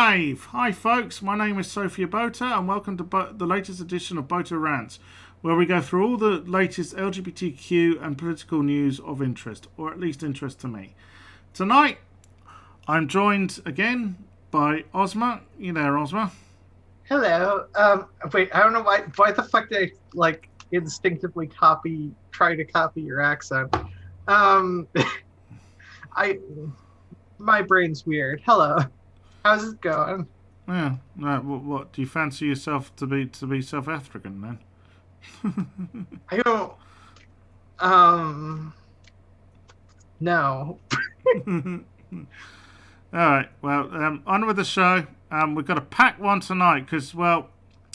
live! Hi folks, my name is Sophia Botha and welcome to the latest edition of Botha Rants, where we go through all the latest LGBTQ and political news of interest, or at least interest to me. Tonight, I'm joined again by Ozma. You there, Ozma? Hello. Wait, I don't know why the fuck did I instinctively try to copy your accent. I my brain's weird. Hello. How's it going? Yeah. Right. What do you fancy yourself to be South African then? I don't. No. All right. Well, on with the show. We've got a packed one tonight because,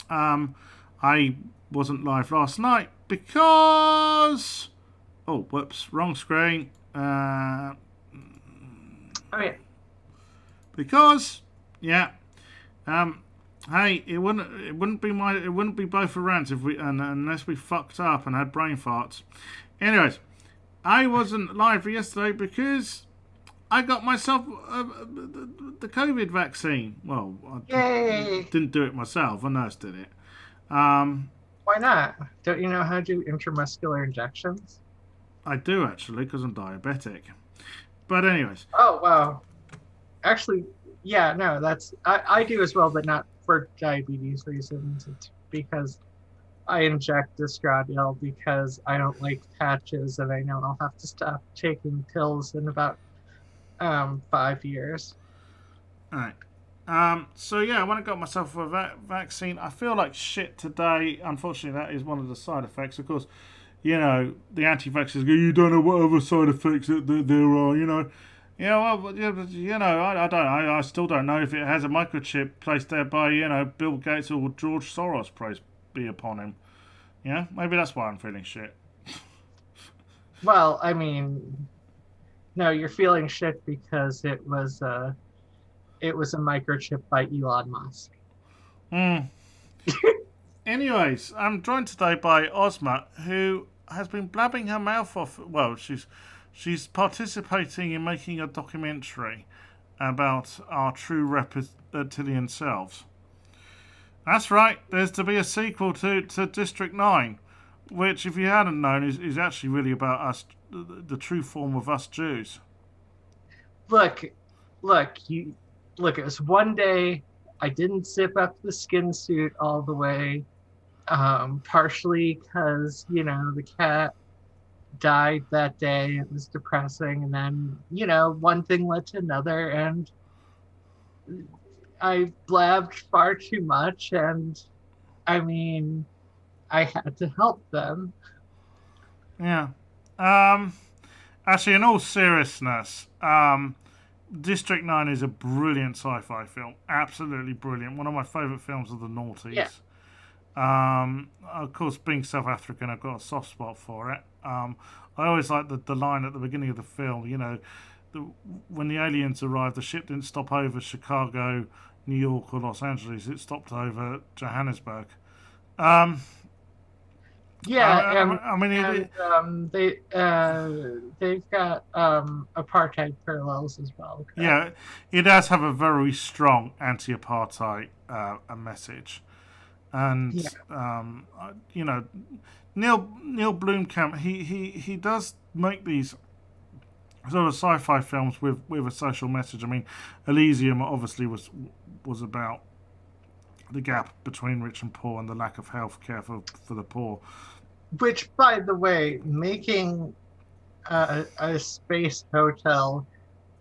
I wasn't live last night because. Oh, whoops! Wrong screen. Oh yeah. Because, yeah. Hey, it wouldn't be Botha Rants if unless we fucked up and had brain farts. Anyways, I wasn't live yesterday because I got myself the COVID vaccine. Well, I didn't do it myself. A nurse did it. Why not? Don't you know how to do intramuscular injections? I do actually because I'm diabetic. But anyways. Oh wow. Actually, yeah, no, I do as well, but not for diabetes reasons. It's because I inject estradiol because I don't like patches and I know I'll have to stop taking pills in about 5 years. All right. So yeah, when I got myself a vaccine, I feel like shit today. Unfortunately, that is one of the side effects. Of course, you know, the anti-vaxxers go, you don't know what other side effects that there are, you know. Yeah, well, you know, I still don't know if it has a microchip placed there by, you know, Bill Gates or George Soros, praise be upon him. Yeah, maybe that's why I'm feeling shit. Well, I mean, no, you're feeling shit because it was a microchip by Elon Musk. Anyways, I'm joined today by Ozma, who has been blabbing her mouth off. Well, she's participating in making a documentary about our true reptilian selves. That's right, there's to be a sequel to District 9, which, if you hadn't known, is actually really about us, the true form of us Jews. Look, it was one day I didn't zip up the skin suit all the way, partially because, you know, the cat died that day. It was depressing, and then, you know, one thing led to another, and I blabbed far too much, and I mean, I had to help them. Yeah. Actually, in all seriousness, District 9 is a brilliant sci-fi film. Absolutely brilliant. One of my favourite films of the noughties. Yeah. Of course, being South African, I've got a soft spot for it. I always like the line at the beginning of the film, you know, when the aliens arrived, the ship didn't stop over Chicago, New York or Los Angeles. It stopped over Johannesburg. Yeah, I mean, they've got apartheid parallels as well. Correct? Yeah, it does have a very strong anti-apartheid message, and you know, Neil Blomkamp, he does make these sort of sci-fi films with a social message. I mean, Elysium obviously was about the gap between rich and poor and the lack of health care for the poor. Which, by the way, making a space hotel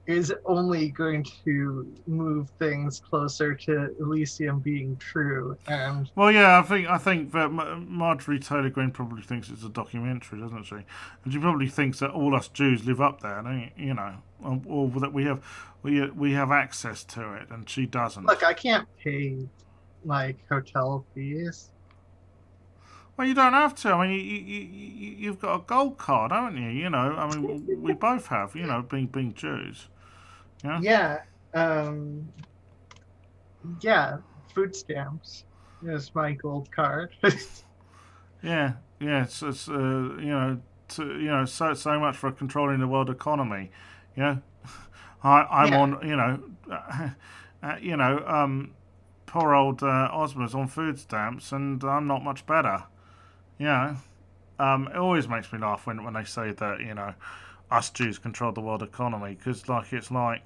is only going to move things closer to Elysium being true. And well, yeah, I think that Marjorie Taylor Greene probably thinks it's a documentary, doesn't she? And she probably thinks that all us Jews live up there, you know, or that we have access to it, and she doesn't. Look, I can't pay like hotel fees. Well, you don't have to. I mean, you've got a gold card, haven't you? You know, I mean, we both have. You know, being Jews. Yeah. Yeah. Yeah. Food stamps is my gold card. Yeah. It's you know, so much for controlling the world economy. You know, I'm on. You know, You know, poor old Ozma's on food stamps, and I'm not much better. You know, it always makes me laugh when they say that, you know, us Jews control the world economy, because like it's like,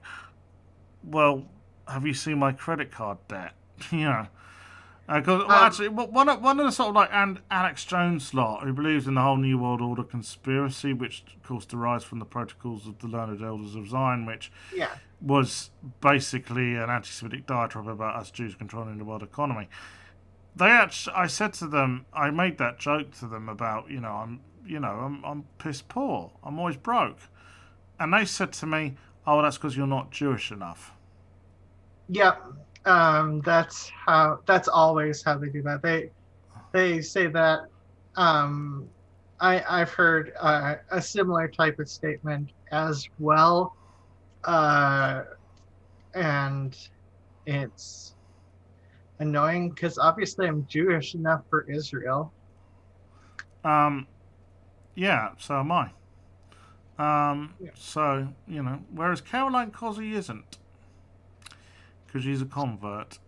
well, have you seen my credit card debt? You know. Well, actually, one of the sort of like Alex Jones lot who believes in the whole New World Order conspiracy, which of course derives from the Protocols of the Learned Elders of Zion, which Yeah. was basically an anti-Semitic diatribe about us Jews controlling the world economy. I said to them, I made that joke to them about, I'm piss poor. I'm always broke, and they said to me, "Oh, that's because you're not Jewish enough." Yep. That's always how they do that. They say that. Um, I've heard a similar type of statement as well, and it's annoying because obviously I'm Jewish enough for Israel. Yeah, so am I. Yeah. So, whereas Caroline Cosy isn't, because she's a convert.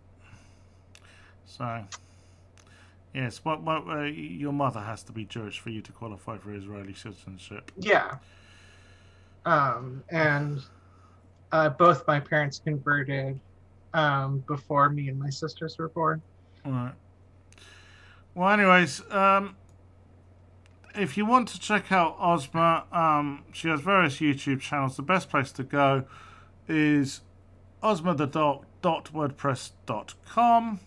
So, yes, your mother has to be Jewish for you to qualify for Israeli citizenship. Yeah. And both my parents converted before me and my sisters were born. All right. Well, anyways, if you want to check out Ozma, she has various YouTube channels. The best place to go is osmathedark.wordpress.com.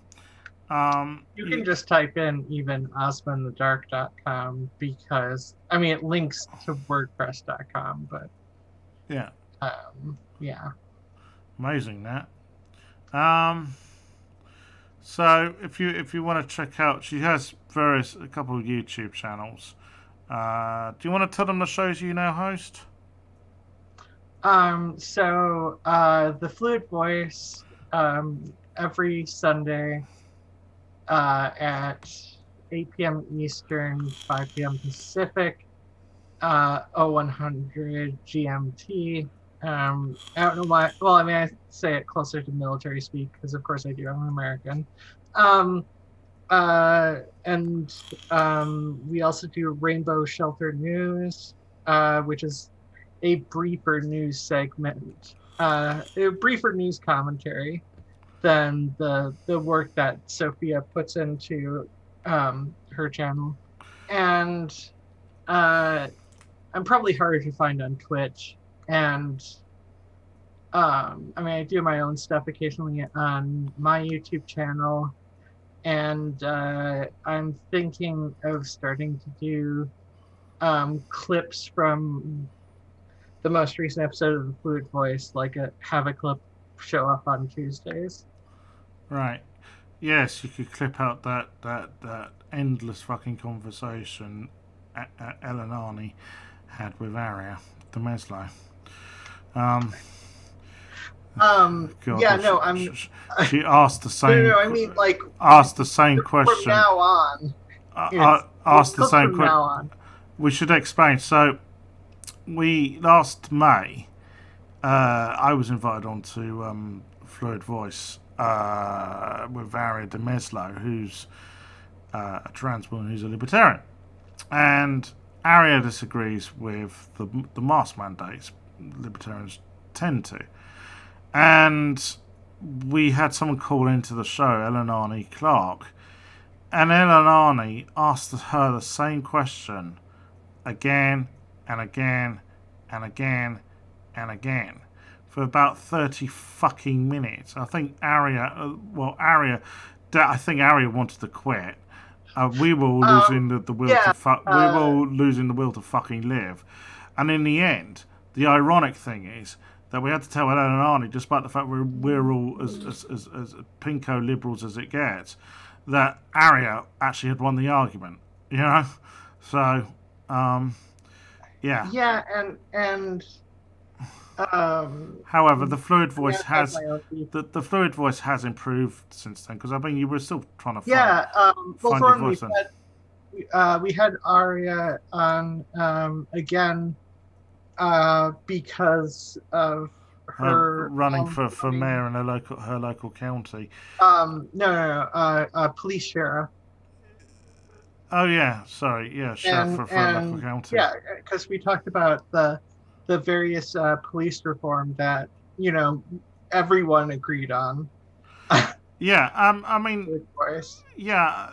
You can just type in even osmainthedark.com because, I mean, it links to wordpress.com, but yeah, yeah. amazing that. So if you want to check out, she has a couple of YouTube channels. Do you want to tell them the shows you now host? So the Fluid Voice every Sunday at 8 p.m. Eastern, 5 p.m. Pacific, 0100 GMT. I don't know why. Well, I mean, I say it closer to military speak because, of course, I do. I'm an American. And we also do Rainbow Shelter News, which is a briefer news segment, a briefer news commentary than the work that Sophia puts into her channel. And I'm probably harder to find on Twitch. And I mean, I do my own stuff occasionally on my YouTube channel. And I'm thinking of starting to do clips from the most recent episode of the Fluid Voice, like have a clip show up on Tuesdays. Right. Yes, you could clip out that endless fucking conversation Elenani had with Aria the Meslo. God, Yeah, no, I'm. She asked the same. No, I mean, like, asked the same question. From now on. Asked the same question. Now on. We should explain. So, last May, I was invited onto Fluid Voice with Aria de Meslo, who's a trans woman who's a libertarian, and Aria disagrees with the mask mandates libertarians tend to. And we had someone call into the show, Elenani Clark, and Elenani asked her the same question again and again and again and again for about 30 fucking minutes. I think Aria wanted to quit. We were all losing the will to we were all losing the will to fucking live. And in the end, the ironic thing is that we had to tell Ellen and Arnie, despite the fact we're all as pinko liberals as it gets, that Aria actually had won the argument. You know, so yeah. Yeah, and however, the Fluid Voice has the Fluid Voice has improved since then, because I mean you were still trying to find your voice. We had Aria on again because of her her running for mayor in her local county. Police sheriff. Oh yeah, sorry, yeah, sheriff for a local county. Yeah, because we talked about the various police reform that everyone agreed on. Yeah, I mean, yeah,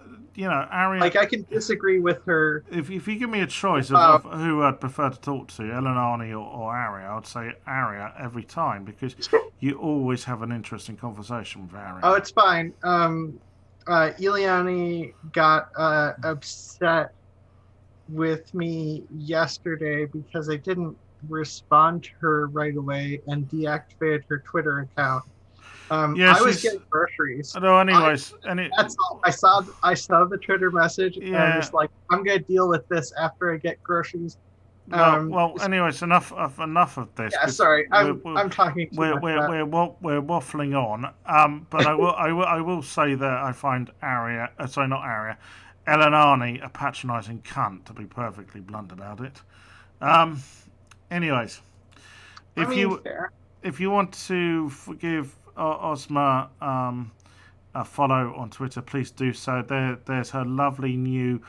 Aria. Like I can disagree with her. If you give me a choice of who I'd prefer to talk to, Elenani or Aria, I'd say Aria every time because you always have an interesting conversation with Aria. Oh, it's fine. Ileani got upset with me yesterday because I didn't respond to her right away and deactivated her Twitter account. I was getting groceries. No, anyways, that's all. I saw the Twitter message and I was like, I'm gonna deal with this after I get groceries. Anyways, enough of this. Yeah, sorry, I'm talking too much. We're waffling on. But I will say that I find Elenani a patronising cunt, to be perfectly blunt about it. Anyways, if you want to forgive Ozma a follow on Twitter, please do so. There's her lovely new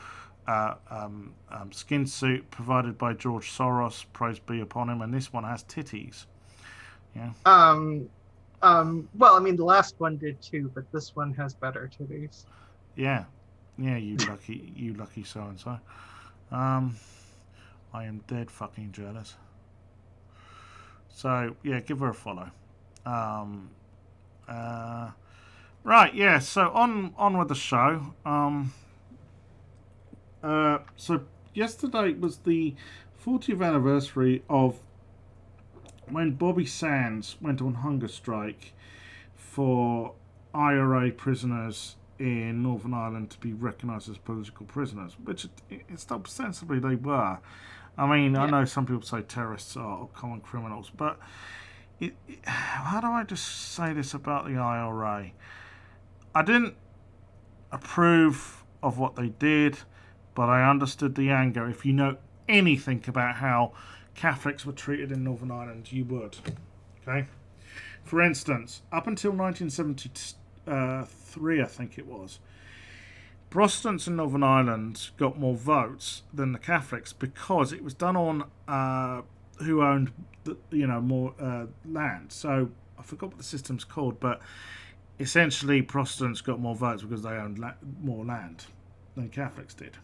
skin suit provided by George Soros, praise be upon him, and this one has titties. Yeah. Well, I mean, the last one did too, but this one has better titties. Yeah. You lucky so and so. I am dead fucking jealous. So yeah, give her a follow. Right, yeah. So on with the show. So yesterday was the 40th anniversary of when Bobby Sands went on hunger strike for IRA prisoners in Northern Ireland to be recognised as political prisoners, which it's ostensibly they were. I mean, I know some people say terrorists are common criminals, but how do I just say this about the IRA? I didn't approve of what they did, but I understood the anger. If you know anything about how Catholics were treated in Northern Ireland, you would. Okay? For instance, up until 1973, I think it was, Protestants in Northern Ireland got more votes than the Catholics because it was done on who owned more land. So I forgot what the system's called, but essentially Protestants got more votes because they owned more land than Catholics did.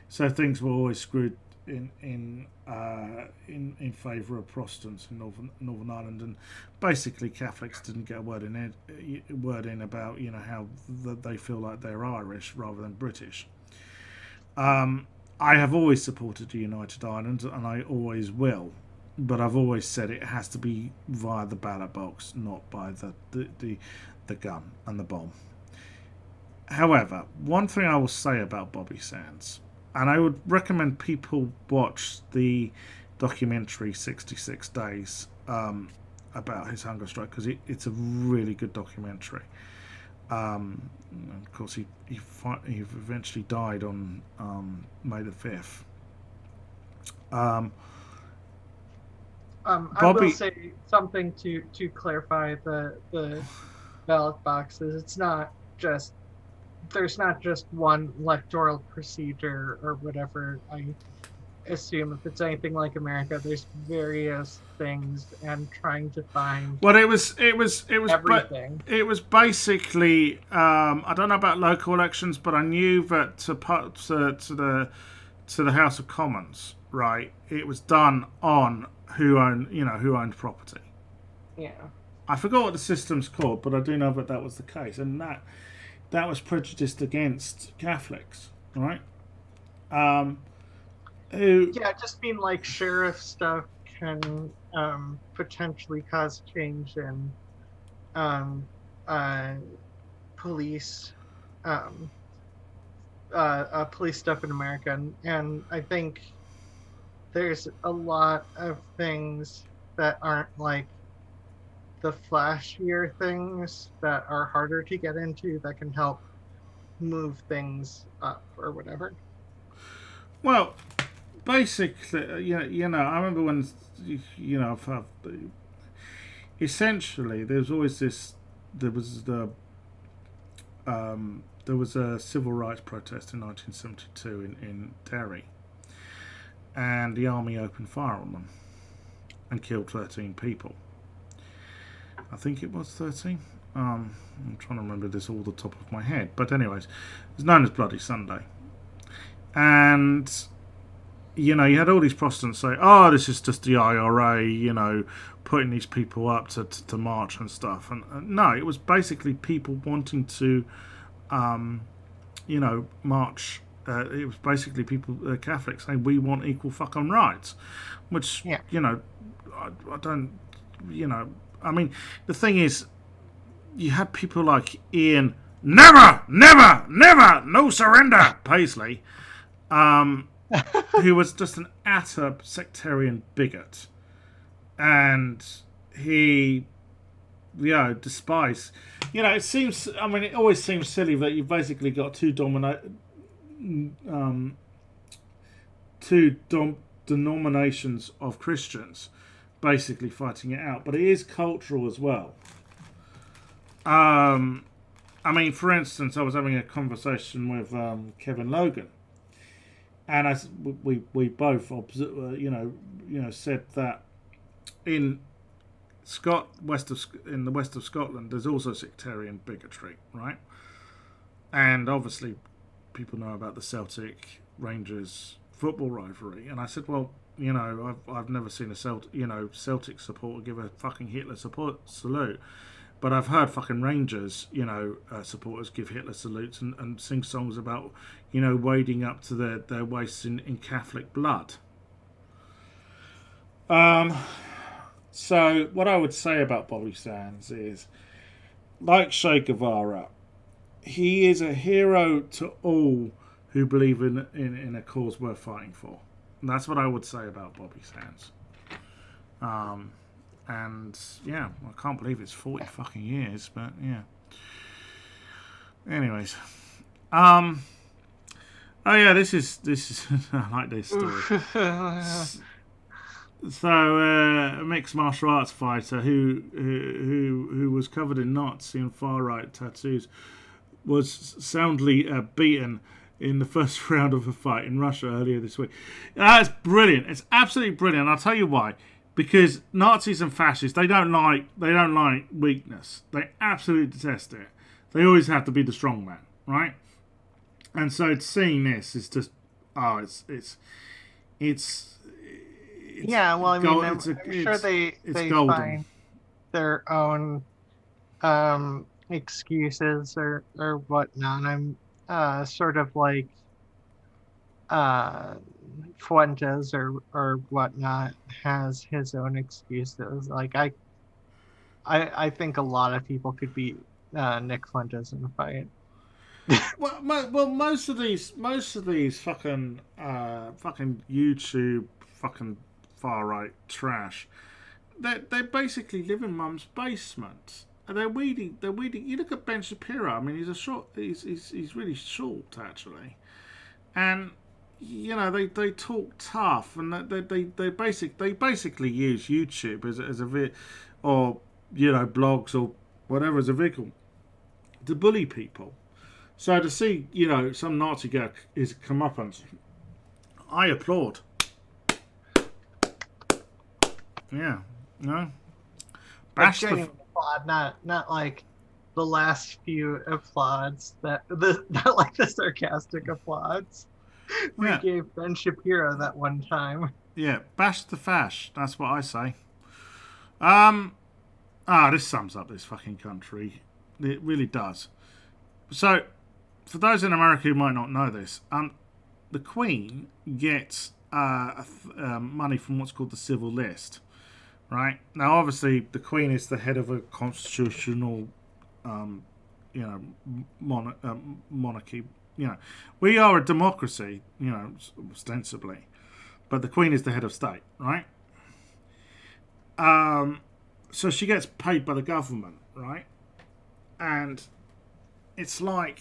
So things were always screwed in favour of Protestants in Northern Ireland, and basically Catholics didn't get a word in about how they feel like they're Irish rather than British. I have always supported the United Ireland, and I always will, but I've always said it has to be via the ballot box, not by the gun and the bomb. However, one thing I will say about Bobby Sands, and I would recommend people watch the documentary 66 Days about his hunger strike, because it's a really good documentary. Of course, he eventually died on May the 5th. I will say something to clarify the ballot boxes. There's not just one electoral procedure or whatever. I assume if it's anything like America, there's various things, and trying to find. Well, it was everything. It was basically I don't know about local elections, but I knew that to the House of Commons, right? It was done on who owned property. Yeah. I forgot what the system's called, but I do know that was the case, and that was prejudiced against Catholics, right? Just being like sheriff stuff can potentially cause change in police police stuff in America, and I think there's a lot of things that aren't like the flashier things that are harder to get into that can help move things up or whatever. Well, basically, I remember when, essentially, there's always this. There was the. There was a civil rights protest in 1972 in Derry, and the army opened fire on them and killed 13 people. I think it was 13. I'm trying to remember this all the top of my head, but anyways, it's known as Bloody Sunday, and you had all these Protestants say, "Oh, this is just the IRA," putting these people up to march and stuff. And no, it was basically people wanting to, march. It was basically people, Catholics, saying we want equal fucking rights, which I don't, I mean, the thing is, you had people like Ian, never, no surrender, Paisley, who was just an utter sectarian bigot, and he, despised. It seems. I mean, it always seems silly that you've basically got two denominations of Christians basically fighting it out, but it is cultural as well. I mean, for instance, I was having a conversation with Kevin Logan, and as we both said that in in the west of Scotland, there's also sectarian bigotry, right? And obviously, people know about the Celtic Rangers football rivalry, and I said, well, I've never seen a Celtic supporter give a fucking Hitler salute. But I've heard fucking Rangers, supporters give Hitler salutes and sing songs about, wading up to their waists in Catholic blood. So what I would say about Bobby Sands is, like Che Guevara, he is a hero to all who believe in a cause worth fighting for. And that's what I would say about Bobby Sands. And yeah, I can't believe it's 40 fucking years, but yeah. Anyways, oh yeah, this is I like this story. So a mixed martial arts fighter who was covered in Nazi and far right tattoos was soundly beaten in the first round of a fight in Russia earlier this week. That's brilliant. It's absolutely brilliant. I'll tell you why. Because Nazis and fascists, they don't like weakness. They absolutely detest it. They always have to be the strong man, right? And so seeing this is just, it's yeah. Well, I mean, I'm sure they find their own excuses or whatnot. I'm sort of like Fuentes or whatnot has his own excuses. Like I think a lot of people could beat Nick Fuentes in a fight. well, most of these fucking YouTube fucking far right trash, they basically live in mum's basement. And they're weeding. You look at Ben Shapiro. I mean, he's really short actually, and they talk tough, and they basically use YouTube as a or blogs or whatever as a vehicle to bully people. So to see some Nazi guy is comeuppance, I applaud. Yeah, bash the applaud, not like the last few applauds not like the sarcastic applauds we gave Ben Shapiro that one time. Yeah, bash the fash. That's what I say. This sums up this fucking country. It really does. So, for those in America who might not know this, the Queen gets money from what's called the Civil List. Right? Now, obviously, the Queen is the head of a constitutional, monarchy. We are a democracy, ostensibly, but the Queen is the head of state, right? So she gets paid by the government, right? And it's like,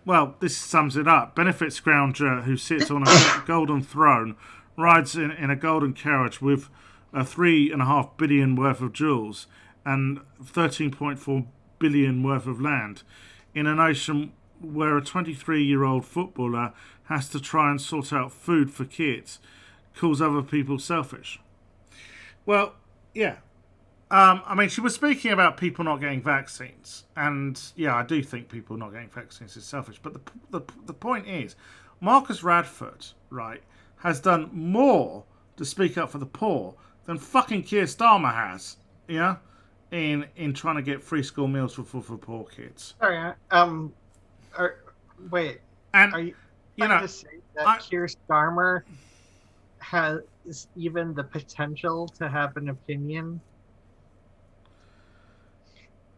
well, this sums it up. Benefit scrounger who sits on a golden throne, rides in a golden carriage with 3.5 billion worth of jewels and 13.4 billion worth of land in a nation where a 23-year-old footballer has to try and sort out food for kids, calls other people selfish. Well, yeah. I mean, she was speaking about people not getting vaccines, and yeah, I do think people not getting vaccines is selfish. But the point is, Marcus Radford, right, has done more to speak up for the poor than fucking Keir Starmer has, yeah, in trying to get free school meals for poor kids. Sorry, wait. And Are you you trying know, to say that Keir Starmer has even the potential to have an opinion?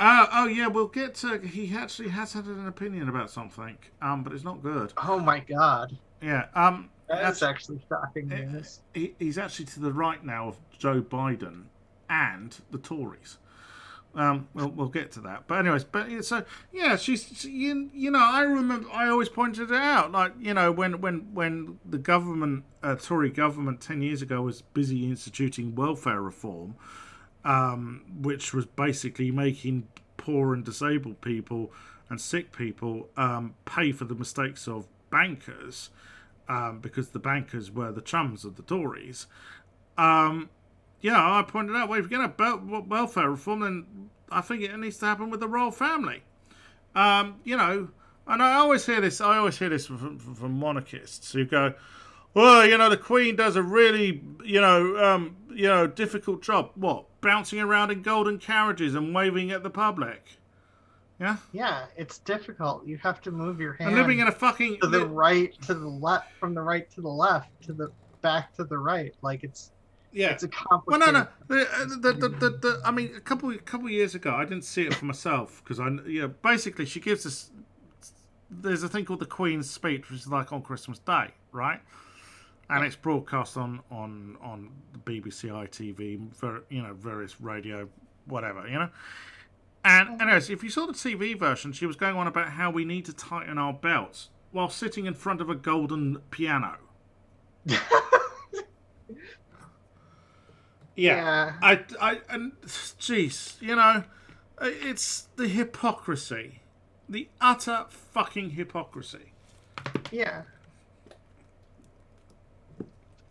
oh yeah, we'll get to. He actually has had an opinion about something, but it's not good. Oh my god. Yeah, That is actually shocking news. he's actually to the right now of Joe Biden and the Tories. We'll get to that. But anyways, so yeah, you know, I remember I always pointed it out, like, you know, when the government, Tory government 10 years ago was busy instituting welfare reform, which was basically making poor and disabled people and sick people pay for the mistakes of bankers, because the bankers were the chums of the Tories. Yeah, I pointed out, well, if you're going to welfare reform, then I think it needs to happen with the royal family. You know, and I always hear this from monarchists who go, well, you know, the Queen does a really, difficult job. What? Bouncing around in golden carriages and waving at the public. Yeah? Yeah, it's difficult. You have to move your hand And living in a fucking... to the right, to the left, from the right to the left, to the back to the right. Like, it's a complicated... Well, no. I mean, a couple of years ago, I didn't see it for myself because basically she gives us. There's a thing called the Queen's Speech, which is like on Christmas Day, right? And it's broadcast on the BBC, ITV, various radio, whatever, you know. And anyways, if you saw the TV version, she was going on about how we need to tighten our belts while sitting in front of a golden piano. Yeah. Jeez, you know, it's the hypocrisy. The utter fucking hypocrisy. Yeah.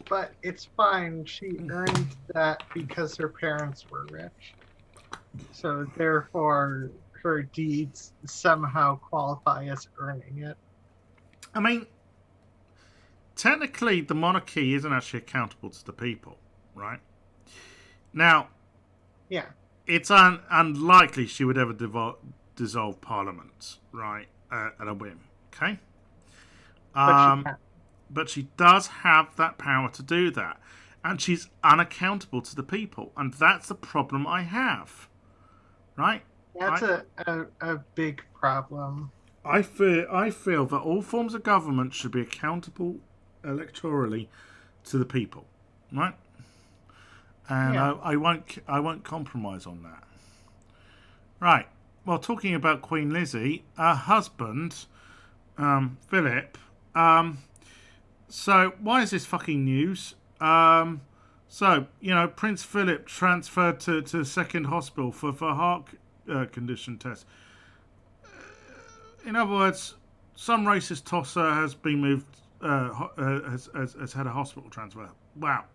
But it's fine. She earned that because her parents were rich. So therefore, her deeds somehow qualify as earning it. I mean, technically, the monarchy isn't actually accountable to the people, right? Now, yeah, it's unlikely she would ever dissolve Parliament, right, at a whim, okay? But she does have that power to do that. And she's unaccountable to the people. And that's the problem I have, right? That's a big problem. I feel that all forms of government should be accountable electorally to the people, right? And I won't compromise on that. Right. Well, talking about Queen Lizzie, her husband, Philip. So why is this fucking news? So Prince Philip transferred to a second hospital for heart condition test. In other words, some racist tosser has been moved, has had a hospital transfer. Wow.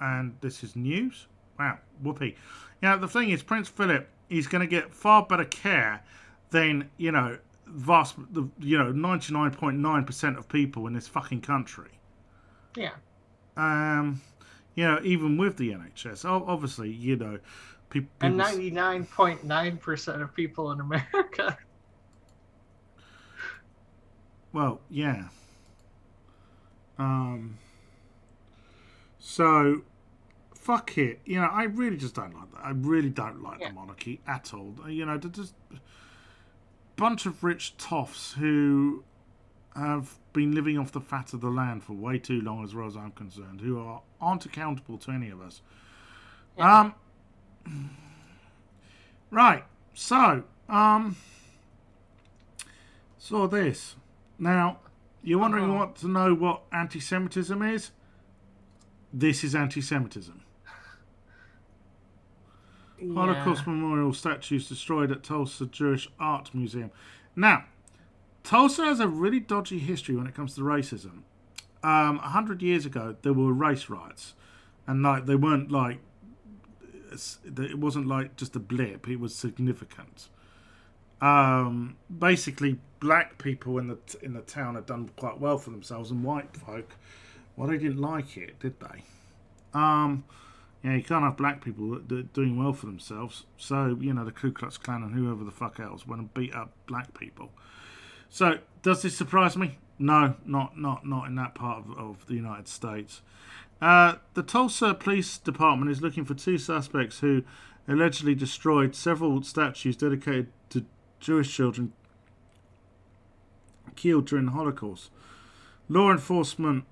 And this is news? Wow. Whoopee. The thing is, Prince Philip is going to get far better care than, 99.9% of people in this fucking country. Yeah. Even with the NHS. Obviously, people... And 99.9% of people in America. Well, yeah. So, fuck it. I really just don't like that. I really don't like the monarchy at all. They're just a bunch of rich toffs who have been living off the fat of the land for way too long, as far as I'm concerned, who aren't accountable to any of us. Yeah. Right. So, saw this. Now, you're wondering what to know what anti-Semitism is? This is anti-Semitism. Holocaust Memorial statues destroyed at Tulsa Jewish Art Museum. Now, Tulsa has a really dodgy history when it comes to racism. 100 years ago, there were race riots, and like they weren't like it wasn't like just a blip; it was significant. Basically, black people in the town had done quite well for themselves, and white folk, well, they didn't like it, did they? You can't have black people that are doing well for themselves. So, the Ku Klux Klan and whoever the fuck else went and beat up black people. So, does this surprise me? No, not in that part of the United States. The Tulsa Police Department is looking for 2 suspects who allegedly destroyed several statues dedicated to Jewish children killed during the Holocaust. Law enforcement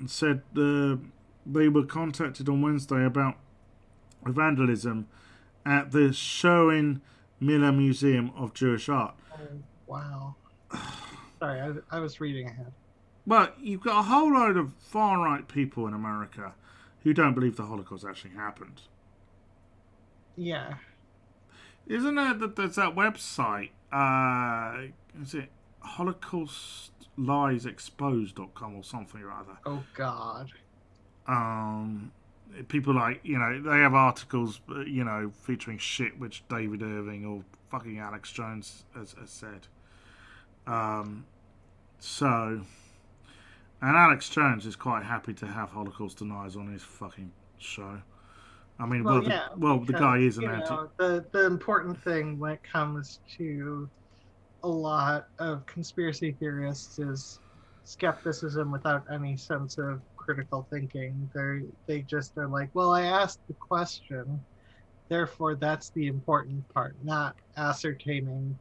said they were contacted on Wednesday about vandalism at the Schoen Miller Museum of Jewish Art. Oh, wow. Sorry, I was reading ahead. Well, you've got a whole load of far-right people in America who don't believe the Holocaust actually happened. Yeah. Isn't there there's that website, is it holocaustliesexposed.com or something or other? Oh, God. People like, they have articles, featuring shit which David Irving or fucking Alex Jones has said. And Alex Jones is quite happy to have Holocaust deniers on his fucking show. I mean, the guy is an anti. The important thing when it comes to a lot of conspiracy theorists is skepticism without any sense of critical thinking. They just are like, well, I asked the question, therefore that's the important part, not ascertaining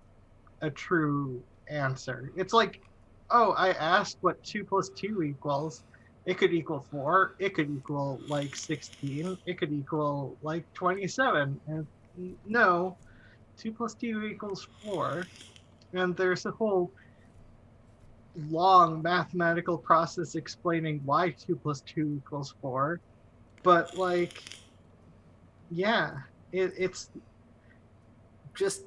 a true answer. It's like, oh, I asked what 2 + 2 equals. It could equal 4. It could equal like 16. It could equal like 27. And no, 2 + 2 = 4. And there's a whole long mathematical process explaining why 2 + 2 = 4. But it's just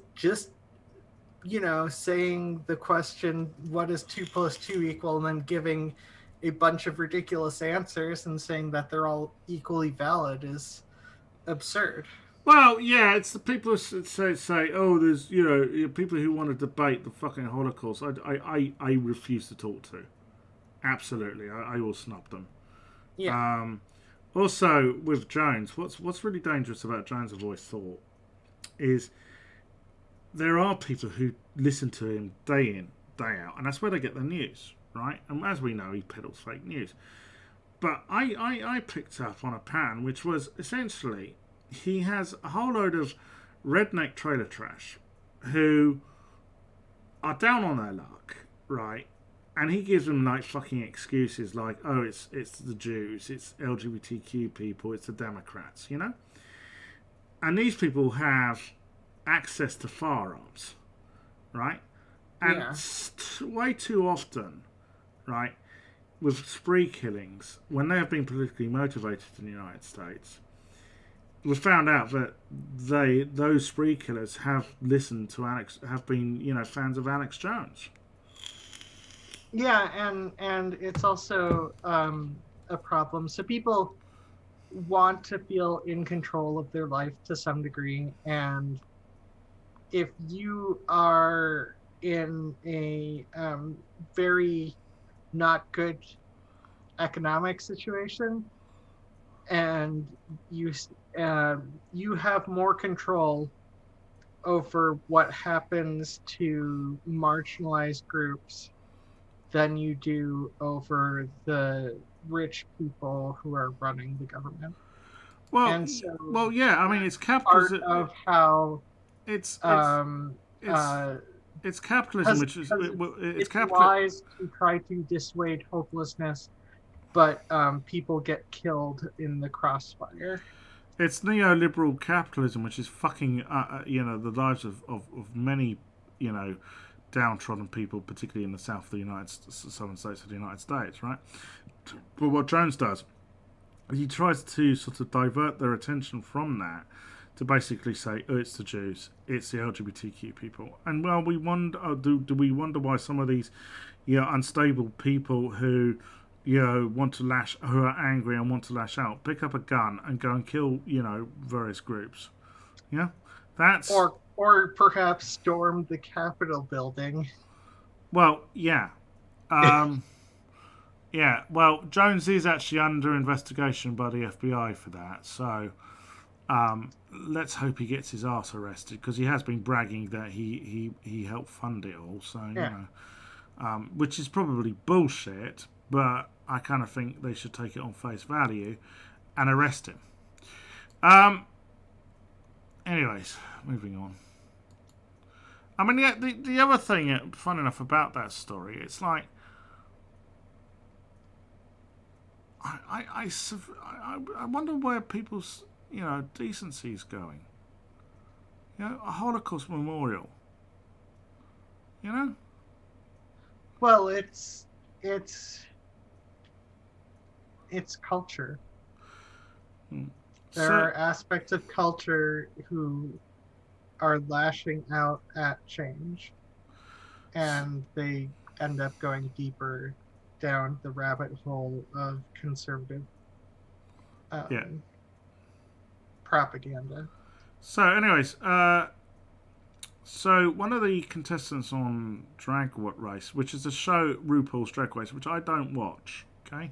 saying the question, what does 2 + 2 equal, and then giving a bunch of ridiculous answers and saying that they're all equally valid is absurd. Well, yeah, it's the people who say, oh, there's, people who want to debate the fucking Holocaust. I refuse to talk to. Absolutely, I will snub them. Yeah. Also, with Jones, what's really dangerous about Jones, I've always thought, is there are people who listen to him day in, day out, and that's where they get their news, right? And as we know, he peddles fake news. But I picked up on a pattern, which was essentially he has a whole load of redneck trailer trash who are down on their luck, right? And he gives them like fucking excuses like, oh, it's the Jews, it's LGBTQ people, it's the Democrats, And these people have access to firearms, right? And way too often, right, with spree killings, when they have been politically motivated in the United States, we found out that those spree killers have listened to have been fans of Alex Jones. Yeah, and it's also a problem. So people want to feel in control of their life to some degree, and if you are in a very not good economic situation, and you have more control over what happens to marginalized groups than you do over the rich people who are running the government. Well, and so yeah. I mean, it's capitalism. Part of how it's capitalism, which is it's wise to try to dissuade hopelessness, but people get killed in the crossfire. It's neoliberal capitalism, which is fucking the lives of many downtrodden people, particularly in the south of the southern states of the United States, right? But what Jones does, he tries to sort of divert their attention from that to basically say, oh, it's the Jews, it's the LGBTQ people. And well, we wonder, do we wonder why some of these, unstable people who, want to who are angry and want to lash out, pick up a gun and go and kill, various groups. Yeah, that's or perhaps storm the Capitol building. well, yeah. Um, yeah, well, Jones is actually under investigation by the FBI for that, so let's hope he gets his ass arrested, because he has been bragging that he helped fund it all, so, Yeah. which is probably bullshit, but I kind of think they should take it on face value and arrest him. Anyways, moving on. I mean, the other thing, fun enough about that story, it's like, I wonder where people's decency is going. A Holocaust memorial. Well, it's culture. There are aspects of culture who are lashing out at change, and they end up going deeper down the rabbit hole of conservative propaganda. So, anyways, so one of the contestants on Drag Race, which is a show RuPaul's Drag Race, which I don't watch. Okay.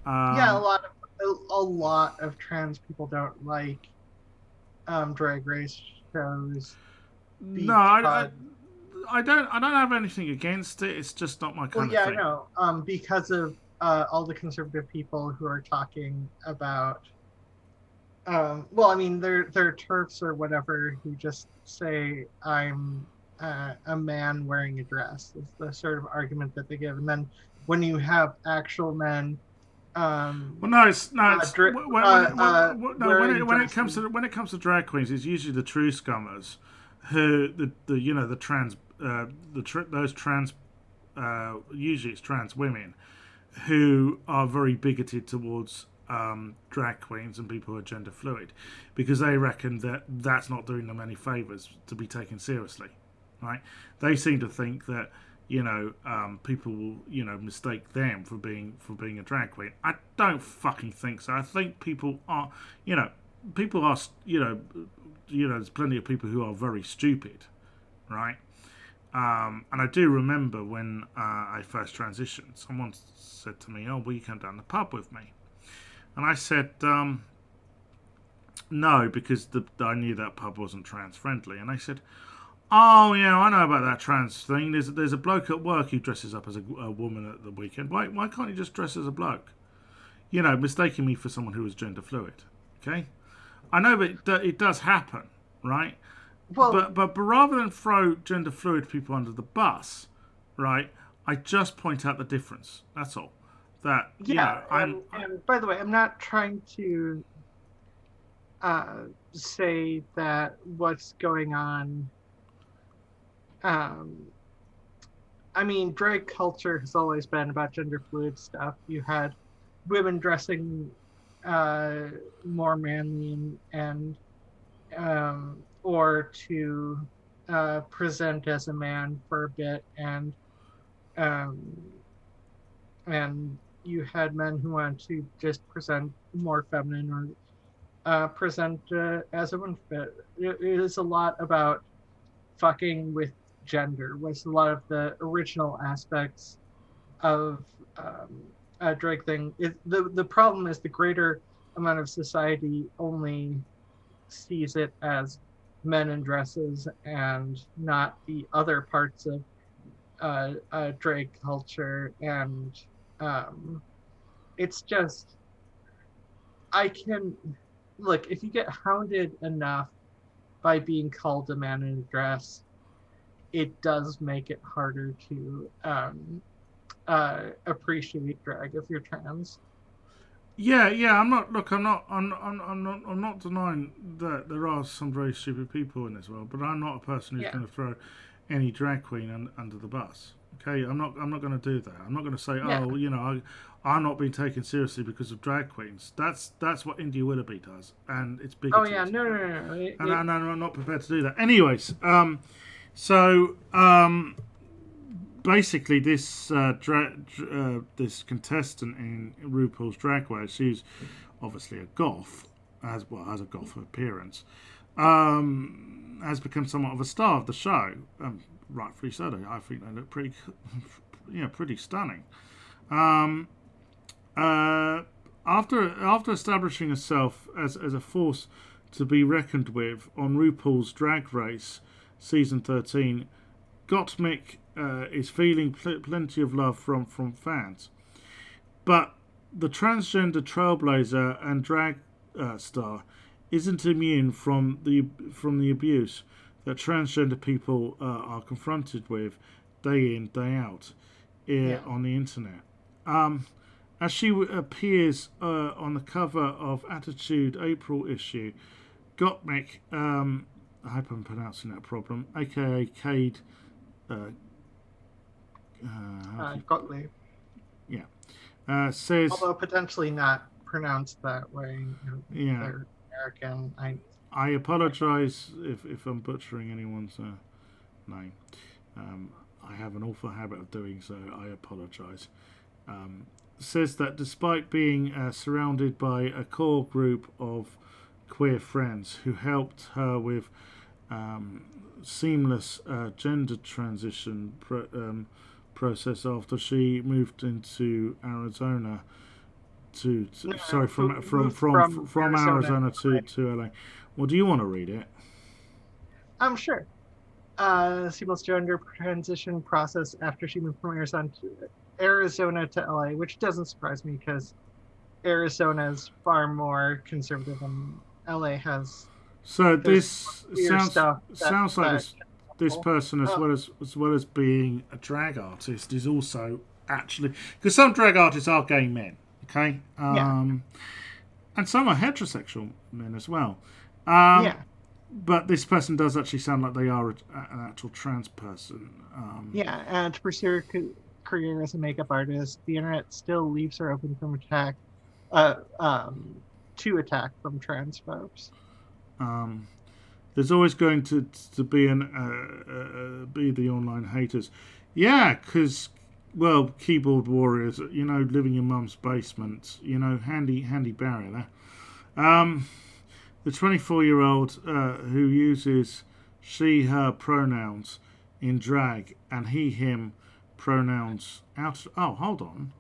Yeah, a lot of trans people don't like Drag Race shows. No, I don't have anything against it. It's just not my kind of thing. Well, yeah, I know. Because of all the conservative people who are talking about, well, I mean, they're TERFs or whatever who just say I'm a man wearing a dress. Is the sort of argument that they give, and then when you have actual men. When it comes to drag queens, it's usually the true scummers, who the trans those trans usually it's trans women who are very bigoted towards drag queens and people who are gender fluid, because they reckon that that's not doing them any favors to be taken seriously, right? They seem to think that people will, mistake them for being a drag queen. I don't fucking think so. I think people are, there's plenty of people who are very stupid, right? And I do remember when I first transitioned, someone said to me, "Oh, will you come down the pub with me?" And I said, no, because I knew that pub wasn't trans friendly. And they said, "Oh, yeah, I know about that trans thing. There's a bloke at work who dresses up as a woman at the weekend. Why can't he just dress as a bloke?" Mistaking me for someone who was gender fluid. Okay, I know that it does happen, right? Well, but rather than throw gender fluid people under the bus, right? I just point out the difference. That's all. That and by the way, I'm not trying to say that what's going on. I mean, drag culture has always been about gender fluid stuff. You had women dressing more manly and or to present as a man for a bit, and you had men who wanted to just present more feminine or present as a woman. It is a lot about fucking with gender, was a lot of the original aspects of a drag thing. The problem is the greater amount of society only sees it as men in dresses and not the other parts of drag culture, and it's just, I can look, if you get hounded enough by being called a man in a dress, it does make it harder to appreciate drag if you're trans. Yeah. I'm not denying that there are some very stupid people in this world, but I'm not a person who's going to throw any drag queen under the bus. Okay, I'm not going to do that. I'm not going to say, I'm not being taken seriously because of drag queens. That's what India Willoughby does, and it's Oh bigoted. yeah, no. And I'm not prepared to do that. Anyways, so basically, this contestant in RuPaul's Drag Race, she's obviously a goth, has a goth appearance, has become somewhat of a star of the show. Rightfully so. I think they look pretty, pretty stunning. After establishing herself as a force to be reckoned with on RuPaul's Drag Race season 13, Gottmik is feeling plenty of love from fans. But the transgender trailblazer and drag star isn't immune from the abuse that transgender people are confronted with day in, day out on the internet. As she appears on the cover of Attitude April issue, Gottmik, I hope I'm pronouncing that problem, aka Cade. Gottlieb. Yeah. Says. Although potentially not pronounced that way. Yeah. They're American. I apologise if I'm butchering anyone's name. I have an awful habit of doing so. I apologise. Says that despite being surrounded by a core group of queer friends who helped her with seamless gender transition process after she moved into Arizona from Arizona to LA. Well, do you want to read it? I'm sure. Seamless gender transition process after she moved from Arizona to LA, which doesn't surprise me because Arizona is far more conservative and LA has. So this sounds like this person, as well as being a drag artist, is also actually, because some drag artists are gay men, okay, and some are heterosexual men as well. But this person does actually sound like they are an actual trans person. And to pursue her career as a makeup artist, the internet still leaves her open from attack from transphobes. There's always going to be be the online haters. Yeah, because, well, keyboard warriors, living in mum's basement, handy barrier there. The 24-year-old who uses she, her pronouns in drag and he, him pronouns out. Oh, hold on.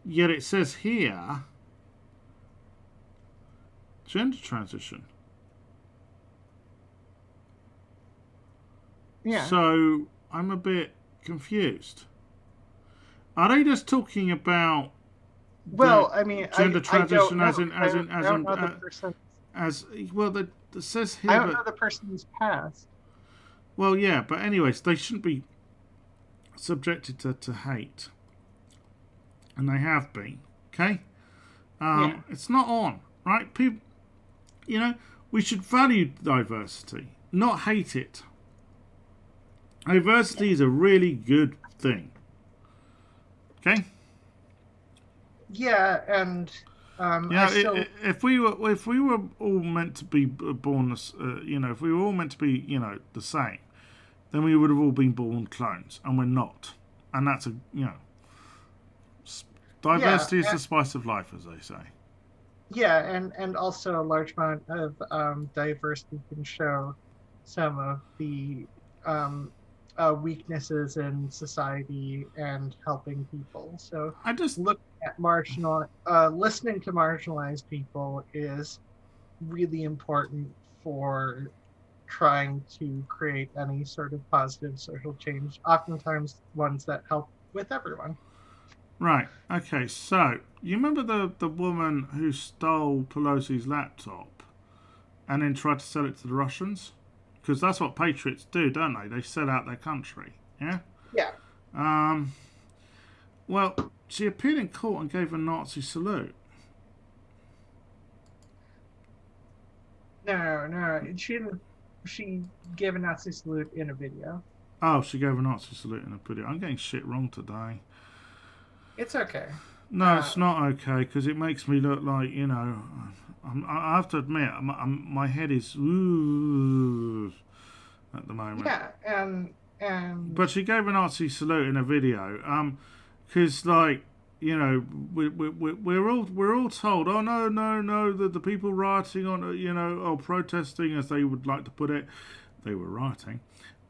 Yet it says here gender transition. Yeah. So I'm a bit confused. Are they just talking about? Well, I mean, gender transition as well. That says here. I don't know the person's past. Well, yeah, but anyways, they shouldn't be subjected to hate, and they have been. Okay, It's not on, right? People, we should value diversity, not hate it. Diversity is a really good thing. Okay. Yeah, and if we were all meant to be born, if we were all meant to be, the same, then we would have all been born clones, and we're not. And that's diversity is the spice of life, as they say. Yeah, and also a large amount of diversity can show some of the weaknesses in society and helping people. So I just looking at listening to marginalized people is really important for trying to create any sort of positive social change, oftentimes ones that help with everyone. Right. Okay. So you remember the woman who stole Pelosi's laptop and then tried to sell it to the Russians? Because that's what patriots do, don't they? They sell out their country. Yeah. Yeah. Well, she appeared in court and gave a Nazi salute. No. She gave a Nazi salute in a video. Oh, she gave a Nazi salute in a video. I'm getting shit wrong today. It's okay. No, it's not okay because it makes me look like, I have to admit, my head is ooh at the moment. Yeah, and But she gave a Nazi salute in a video, because like, we're all told, oh no no no, the people rioting on, or protesting as they would like to put it, they were rioting,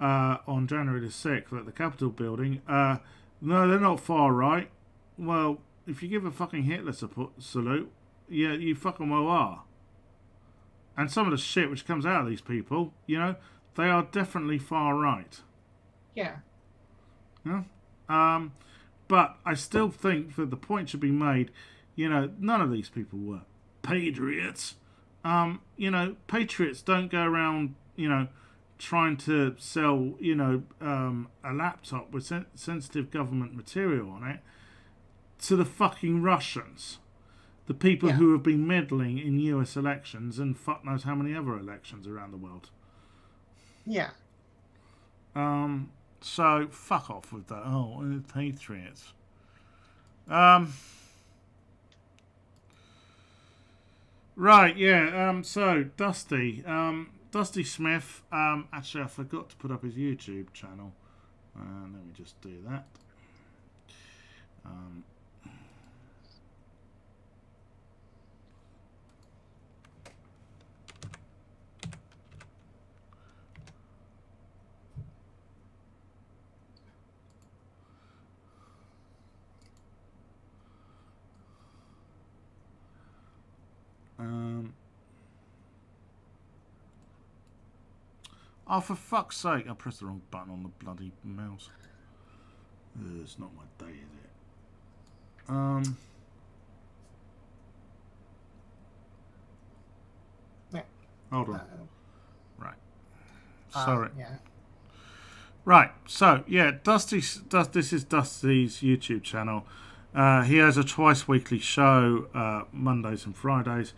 on January the 6th at the Capitol building. No, they're not far right. Well, if you give a fucking Hitler salute, yeah, you fucking well are. And some of the shit which comes out of these people, they are definitely far right. yeah, Yeah. Um, but I still think that the point should be made. None of these people were patriots. Patriots don't go around, trying to sell, a laptop with sensitive government material on it to the fucking Russians. The people yeah. who have been meddling in US elections and fuck knows how many other elections around the world. Yeah. So fuck off with that. Oh, patriots. Right, yeah. So Dusty, Dusty Smith. Actually, I forgot to put up his YouTube channel. Let me just do that. Oh, for fuck's sake! I pressed the wrong button on the bloody mouse. It's not my day, is it? Yeah. Hold on. Right. Sorry. Yeah. Right. So yeah, this is Dusty's YouTube channel. He has a twice weekly show, Mondays and Fridays.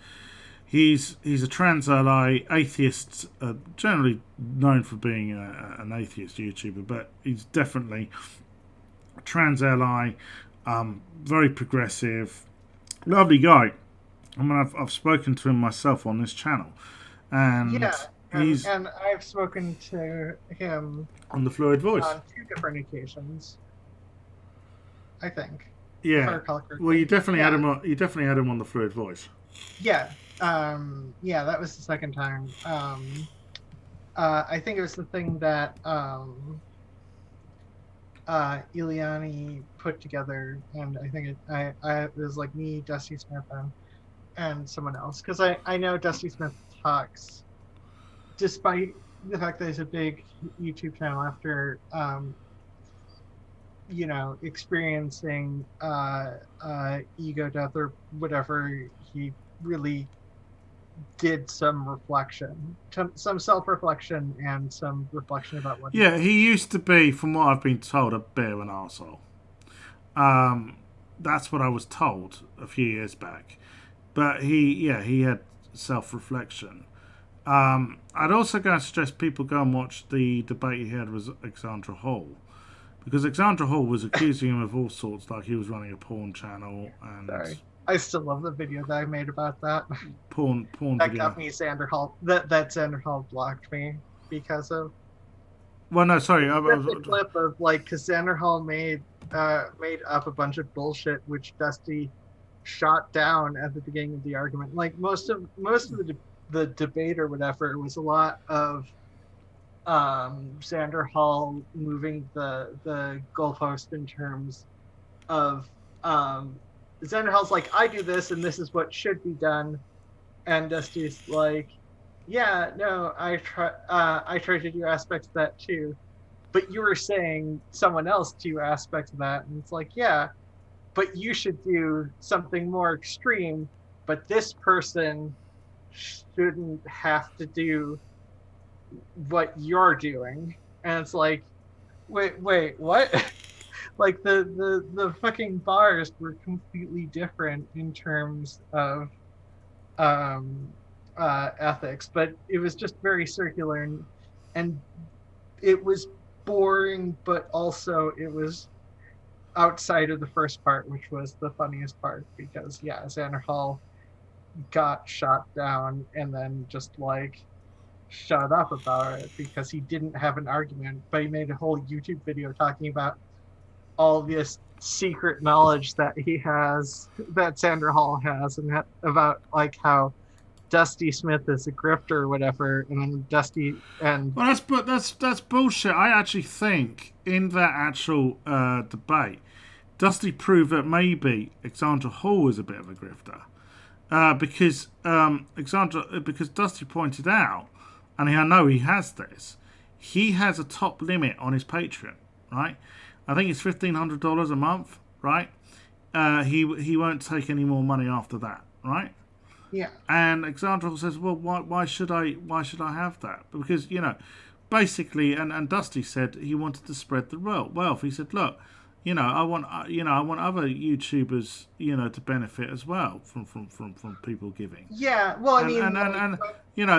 He's a trans ally, atheist, generally known for being an atheist YouTuber, but he's definitely a trans ally, very progressive, lovely guy. I mean, I've spoken to him myself on this channel, and Yeah, he's and I've spoken to him on the Fluid Voice on 2 different occasions, I think. If I Yeah. recall correctly. Well, you definitely Yeah. had him. You definitely had him on the Fluid Voice. Yeah. Yeah, that was the second time. I think it was the thing that Ileani put together, and I think it was like me, Dusty Smith, and someone else, because I know Dusty Smith talks, despite the fact that he's a big YouTube channel, after experiencing ego death or whatever, he really did some reflection, some self-reflection, and some reflection about what. Yeah, he used to be, from what I've been told, a bit of an arsehole. That's what I was told a few years back. But he had self-reflection. I'd also go and suggest people go and watch the debate he had with Alexandra Hall, because Alexandra Hall was accusing him of all sorts, like he was running a porn channel and Sorry, I still love the video that I made about that. porn That video. got me Xander Hall. That Xander Hall blocked me because of. Well, no, sorry. That's a clip of because Xander Hall made up a bunch of bullshit which Dusty shot down at the beginning of the argument. Like most of the debate or whatever was a lot of Xander Hall moving the goalpost in terms of Xander Hall's like, I do this and this is what should be done, and Dusty's like, yeah, no, I try to do aspects of that too, but you were saying someone else do aspects of that, and it's like, yeah, but you should do something more extreme, but this person shouldn't have to do what you're doing. And it's like, wait, what? Like the fucking bars were completely different in terms of ethics, but it was just very circular, and it was boring, but also it was outside of the first part, which was the funniest part, because yeah, Xander Hall got shot down and then just like shut up about it because he didn't have an argument, but he made a whole YouTube video talking about all this secret knowledge that he has, that Sandra Hall has, and about like how Dusty Smith is a grifter or whatever, and then Dusty and Well, that's bullshit. I actually think in that actual debate, Dusty proved that maybe Alexandra Hall was a bit of a grifter. Because Dusty pointed out, and I know he has this, he has a top limit on his Patreon, right? I think it's $1,500 a month, right? He won't take any more money after that, right? yeah, And Alexandra says, well, why should I have that? Because basically, and Dusty said he wanted to spread the wealth. He said, look, I want other YouTubers, to benefit as well from people giving. yeah. Well, I mean,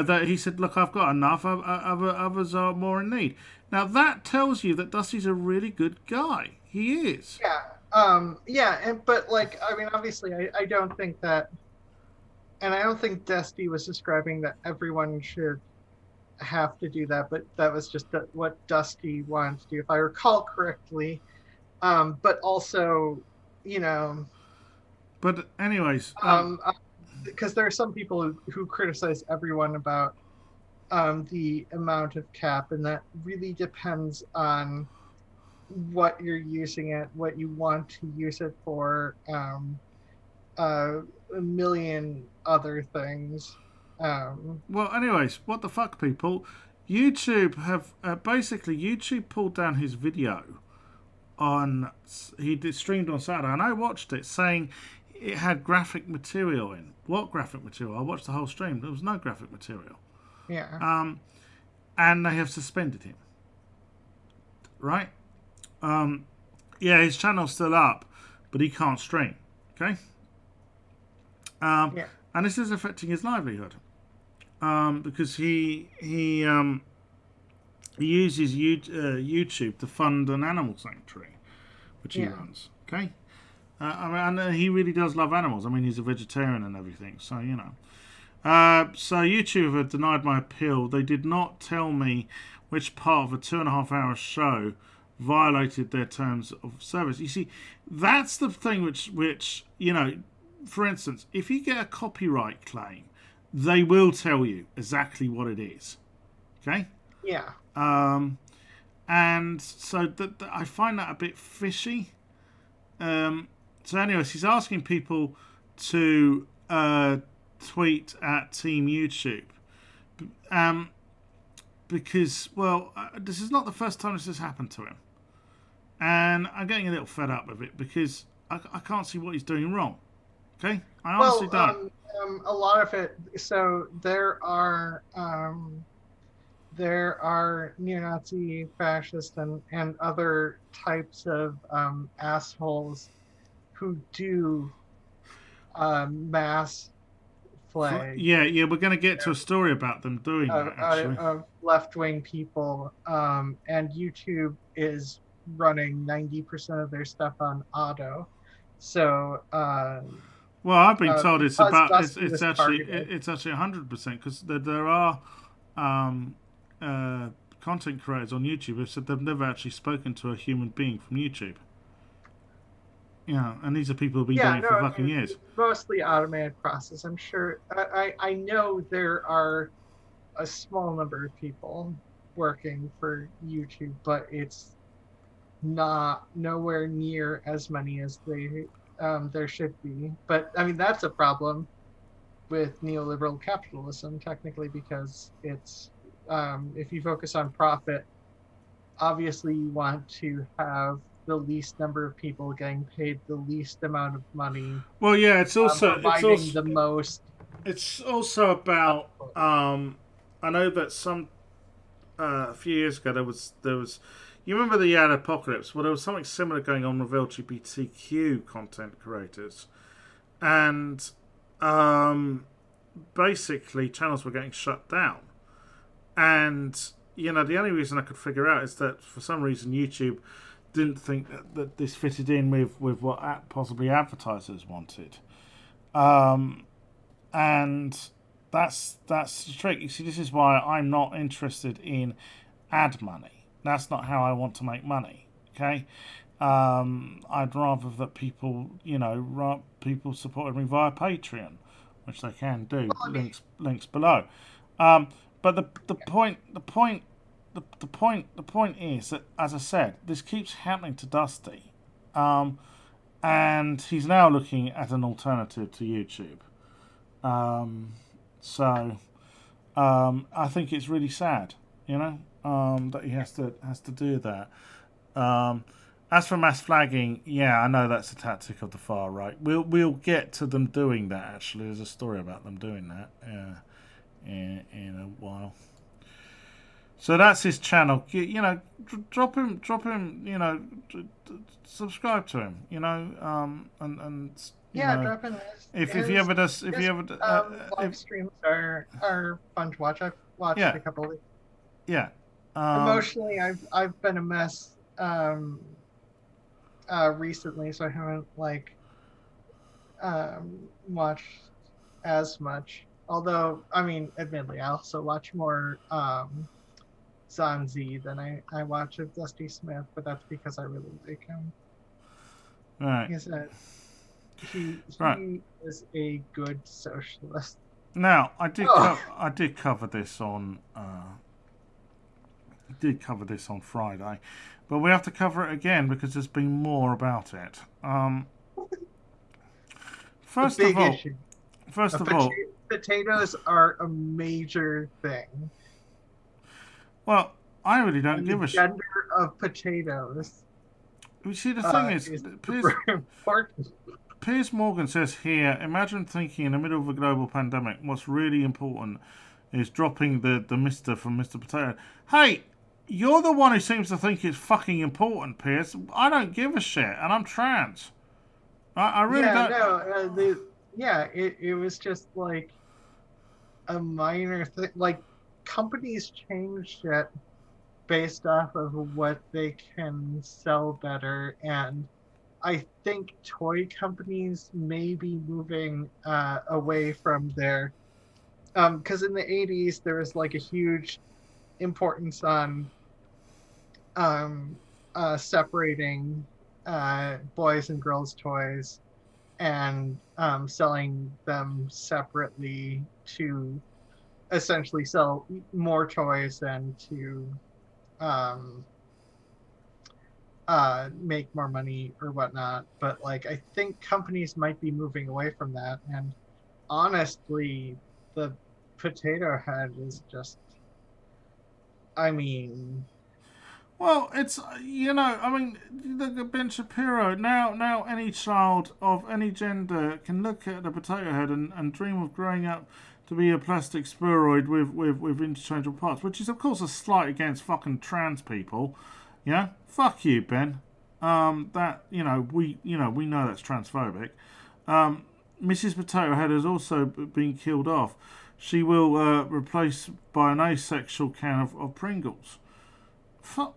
That he said, look, I've got enough. Others are more in need. Now that tells you that Dusty's a really good guy. He is. yeah, but like, I mean, obviously, I don't think that, and I don't think Dusty was describing that everyone should have to do that, but that was just what Dusty wanted to do, if I recall correctly. But also, you know, But anyways, because there are some people who criticize everyone about the amount of cap, and that really depends on what you're using it, what you want to use it for, a million other things. well, anyways, what the fuck, people? YouTube have basically YouTube pulled down his video on he did streamed on Saturday, and I watched it, saying it had graphic material in. What graphic material? I watched the whole stream. There was no graphic material. Yeah. And they have suspended him. Right? Yeah, his channel's still up, but he can't stream. Okay? Yeah. And this is affecting his livelihood. Because he uses YouTube to fund an animal sanctuary, which he runs. Okay? And he really does love animals. I mean, he's a vegetarian and everything, so So YouTube have denied my appeal. They did not tell me which part of a 2.5-hour show violated their terms of service. You see, that's the thing which for instance, if you get a copyright claim, they will tell you exactly what it is. Okay? Yeah. And so I find that a bit fishy. So anyways, he's asking people to tweet at Team YouTube. Because, this is not the first time this has happened to him. And I'm getting a little fed up with it because I can't see what he's doing wrong. Okay? I honestly don't. A lot of it, so there are neo-Nazi, fascist, and other types of assholes who do mass flag. Yeah, we're going to get to a story about them doing that, actually. Of left-wing people, and YouTube is running 90% of their stuff on auto. So, well, I've been told it's actually 100% because there are content creators on YouTube who said they've never actually spoken to a human being from YouTube. Yeah, and these are people who've been doing it for fucking years. Mostly automated process. I'm sure. I know there are a small number of people working for YouTube, but it's nowhere near as many as there should be. But I mean, that's a problem with neoliberal capitalism, technically, because it's if you focus on profit, obviously you want to have the least number of people getting paid the least amount of money. Well, yeah, it's also the most. It's also about I know that a few years ago there was you remember the ad apocalypse? Well, there was something similar going on with LGBTQ content creators, and basically channels were getting shut down. And the only reason I could figure out is that for some reason YouTube didn't think that this fitted in with what possibly advertisers wanted. And that's the trick. You see, this is why I'm not interested in ad money. That's not how I want to make money. Okay, I'd rather that people, people supported me via Patreon, which they can do. Links below. But the point is that, as I said, this keeps happening to Dusty, and he's now looking at an alternative to YouTube. So I think it's really sad, that he has to do that. As for mass flagging, yeah, I know that's a tactic of the far right. We'll get to them doing that. Actually, there's a story about them doing that in a while. So that's his channel. Drop him. Subscribe to him. And drop in this. If he ever does, live streams are fun to watch. I've watched a couple of. Yeah. Emotionally, I've been a mess recently, so I haven't watched as much. Although, I mean, admittedly, I also watch more Zanzi than I watch of Dusty Smith, but that's because I really like him. Right. He is a good socialist. Now, I did cover this on Friday, but we have to cover it again because there's been more about it. First of all, potatoes are a major thing. Well, I really don't give a shit. The gender of potatoes. You see, the thing is Piers Morgan says here, imagine thinking in the middle of a global pandemic, what's really important is dropping the Mr. from Mr. Potato. Hey, you're the one who seems to think it's fucking important, Piers. I don't give a shit, and I'm trans. I really don't. No, it was just like a minor thing. Like, companies change shit based off of what they can sell better, and I think toy companies may be moving away from their because in the 80s there was like a huge importance on separating boys and girls toys and selling them separately to essentially sell more toys and to make more money or whatnot. But like, I think companies might be moving away from that, and honestly the potato head is just, I mean, well, it's, Ben Shapiro, now any child of any gender can look at the potato head and dream of growing up to be a plastic spheroid with interchangeable parts, which is of course a slight against fucking trans people. Yeah, fuck you, Ben. We know that's transphobic. Mrs. Potato Head has also been killed off. She will replace by an asexual can of Pringles.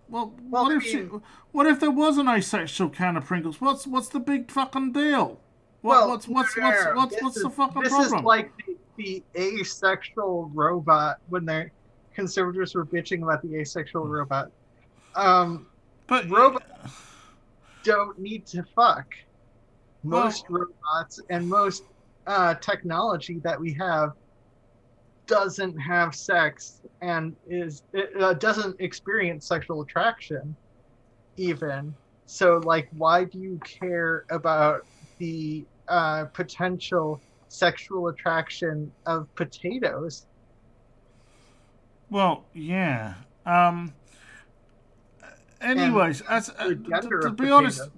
What if there was an asexual can of Pringles? What's the big fucking deal? What's the fucking problem? This is like the asexual robot when the conservatives were bitching about the asexual robot. But robots don't need to fuck. Most robots and most technology that we have doesn't have sex and doesn't experience sexual attraction even. So like, why do you care about the potential sexual attraction of potatoes? Well, yeah. Anyways, to be honest,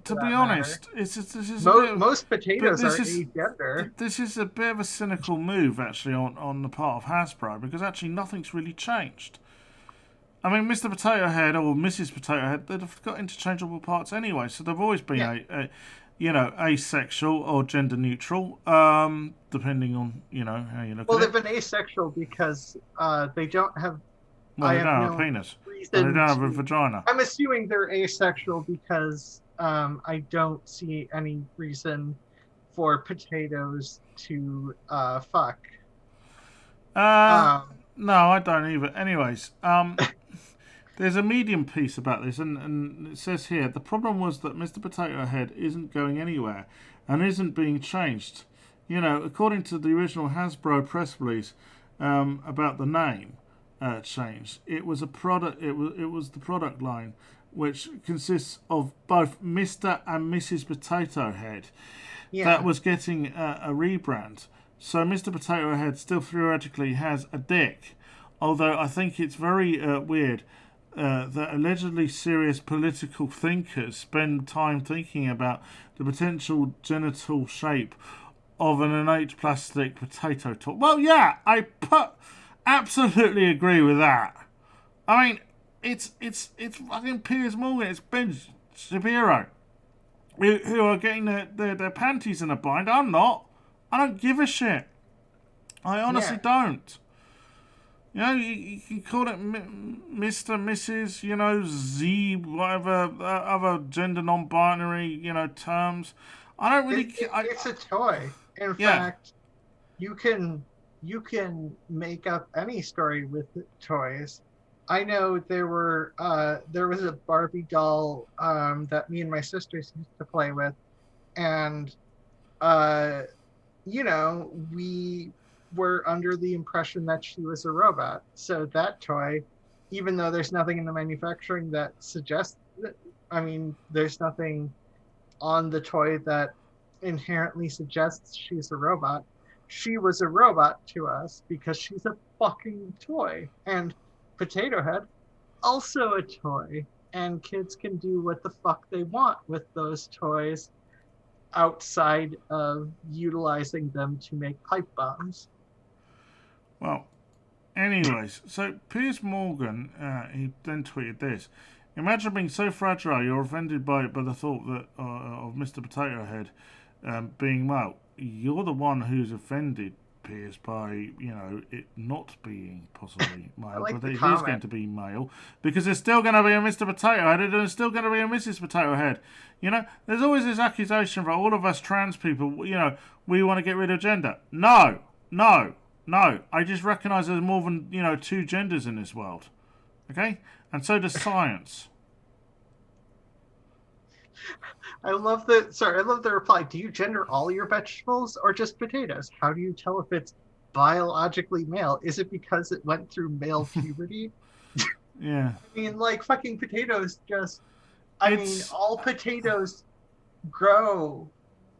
most potatoes are agender. This is a bit of a cynical move, actually, on the part of Hasbro, because actually nothing's really changed. I mean, Mr. Potato Head or Mrs. Potato Head, they've got interchangeable parts anyway, so they've always been asexual or gender neutral, depending on how you look at it. Well, they've been asexual because they don't have Well, I they have don't have a no penis. And they reason don't have a to. vagina. I'm assuming they're asexual because I don't see any reason for potatoes to fuck. Uh, Um, no, I don't either. Anyways, there's a Medium piece about this, and it says here the problem was that Mr. Potato Head isn't going anywhere and isn't being changed. You know, according to the original Hasbro press release about the name change, it was a product. It was the product line, which consists of both Mr. and Mrs. Potato Head, that yeah, was getting a rebrand. So Mr. Potato Head still theoretically has a dick, although I think it's very weird that allegedly serious political thinkers spend time thinking about the potential genital shape of an innate plastic potato top. Well, yeah, absolutely agree with that. I mean, it's fucking Piers Morgan, it's Ben Shapiro, who are getting their panties in a bind. I'm not. I don't give a shit. I honestly yeah. don't. You know, you can call it Mr., Mrs., you know, Z, whatever other gender non-binary, you know, terms. I don't really care. It's a toy. In Yeah, fact, you can make up any story with toys. I know there was a Barbie doll that me and my sisters used to play with, and uh, we were under the impression that she was a robot. So that toy, even though there's nothing in the manufacturing that suggests that, I mean, there's nothing on the toy that inherently suggests she's a robot. She was a robot to us because she's a fucking toy. And Potato Head, also a toy. And kids can do what the fuck they want with those toys outside of utilizing them to make pipe bombs. well, anyways, so Piers Morgan, he then tweeted this. Imagine being so fragile you're offended by the thought that of Mr. Potato Head being male. You're the one who's offended, Piers, by, you know, it not being possibly male, like but the it is comment. going to be male because there's still going to be a Mr. Potato Head and there's still going to be a Mrs. Potato Head. You know, there's always this accusation that all of us trans people, you know, we want to get rid of gender. No, no, no. I just recognise there's more than, you know, two genders in this world. Okay? And so does science. I love the reply. Do you gender all your vegetables or just potatoes? How do you tell if it's biologically male? Is it because it went through male puberty? Yeah. I mean, like fucking potatoes just I mean, all potatoes grow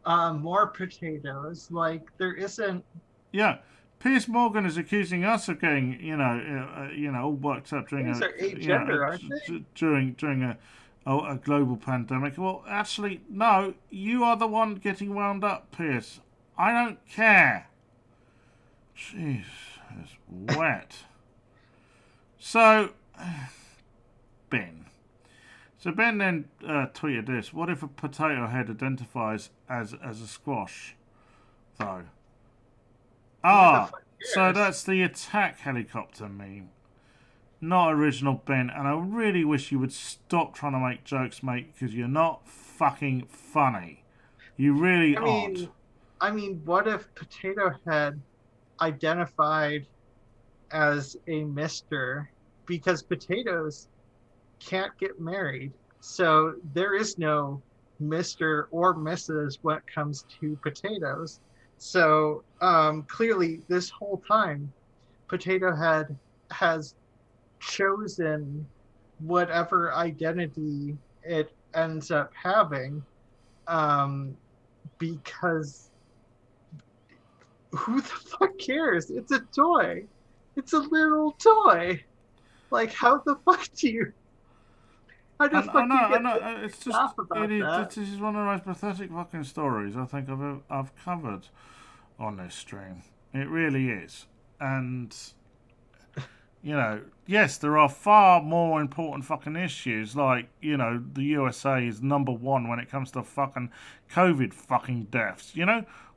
more potatoes. Like there isn't. Yeah. Piers Morgan is accusing us of getting, all worked up during These are agender, aren't they? during a global pandemic. Well, actually, no. You are the one getting wound up, Piers. I don't care. Jeez, it's wet. So, Ben. So Ben then tweeted this: what if a potato head identifies as a squash, though? So that's the attack helicopter meme. Not original, Ben, and I really wish you would stop trying to make jokes, mate, because you're not fucking funny. You really aren't. I mean, what if Potato Head identified as a mister because potatoes can't get married? So there is no Mr. or Mrs. when it comes to potatoes. So clearly, this whole time, Potato Head has chosen whatever identity it ends up having, because who the fuck cares? It's a toy. It's a little toy. Like, how the fuck do you? How the fuck do you get It's just stuff about that? this is one of the most pathetic fucking stories I think I've covered on this stream. It really is, and yes, there are far more important fucking issues. Like, the USA is number one when it comes to fucking COVID fucking deaths.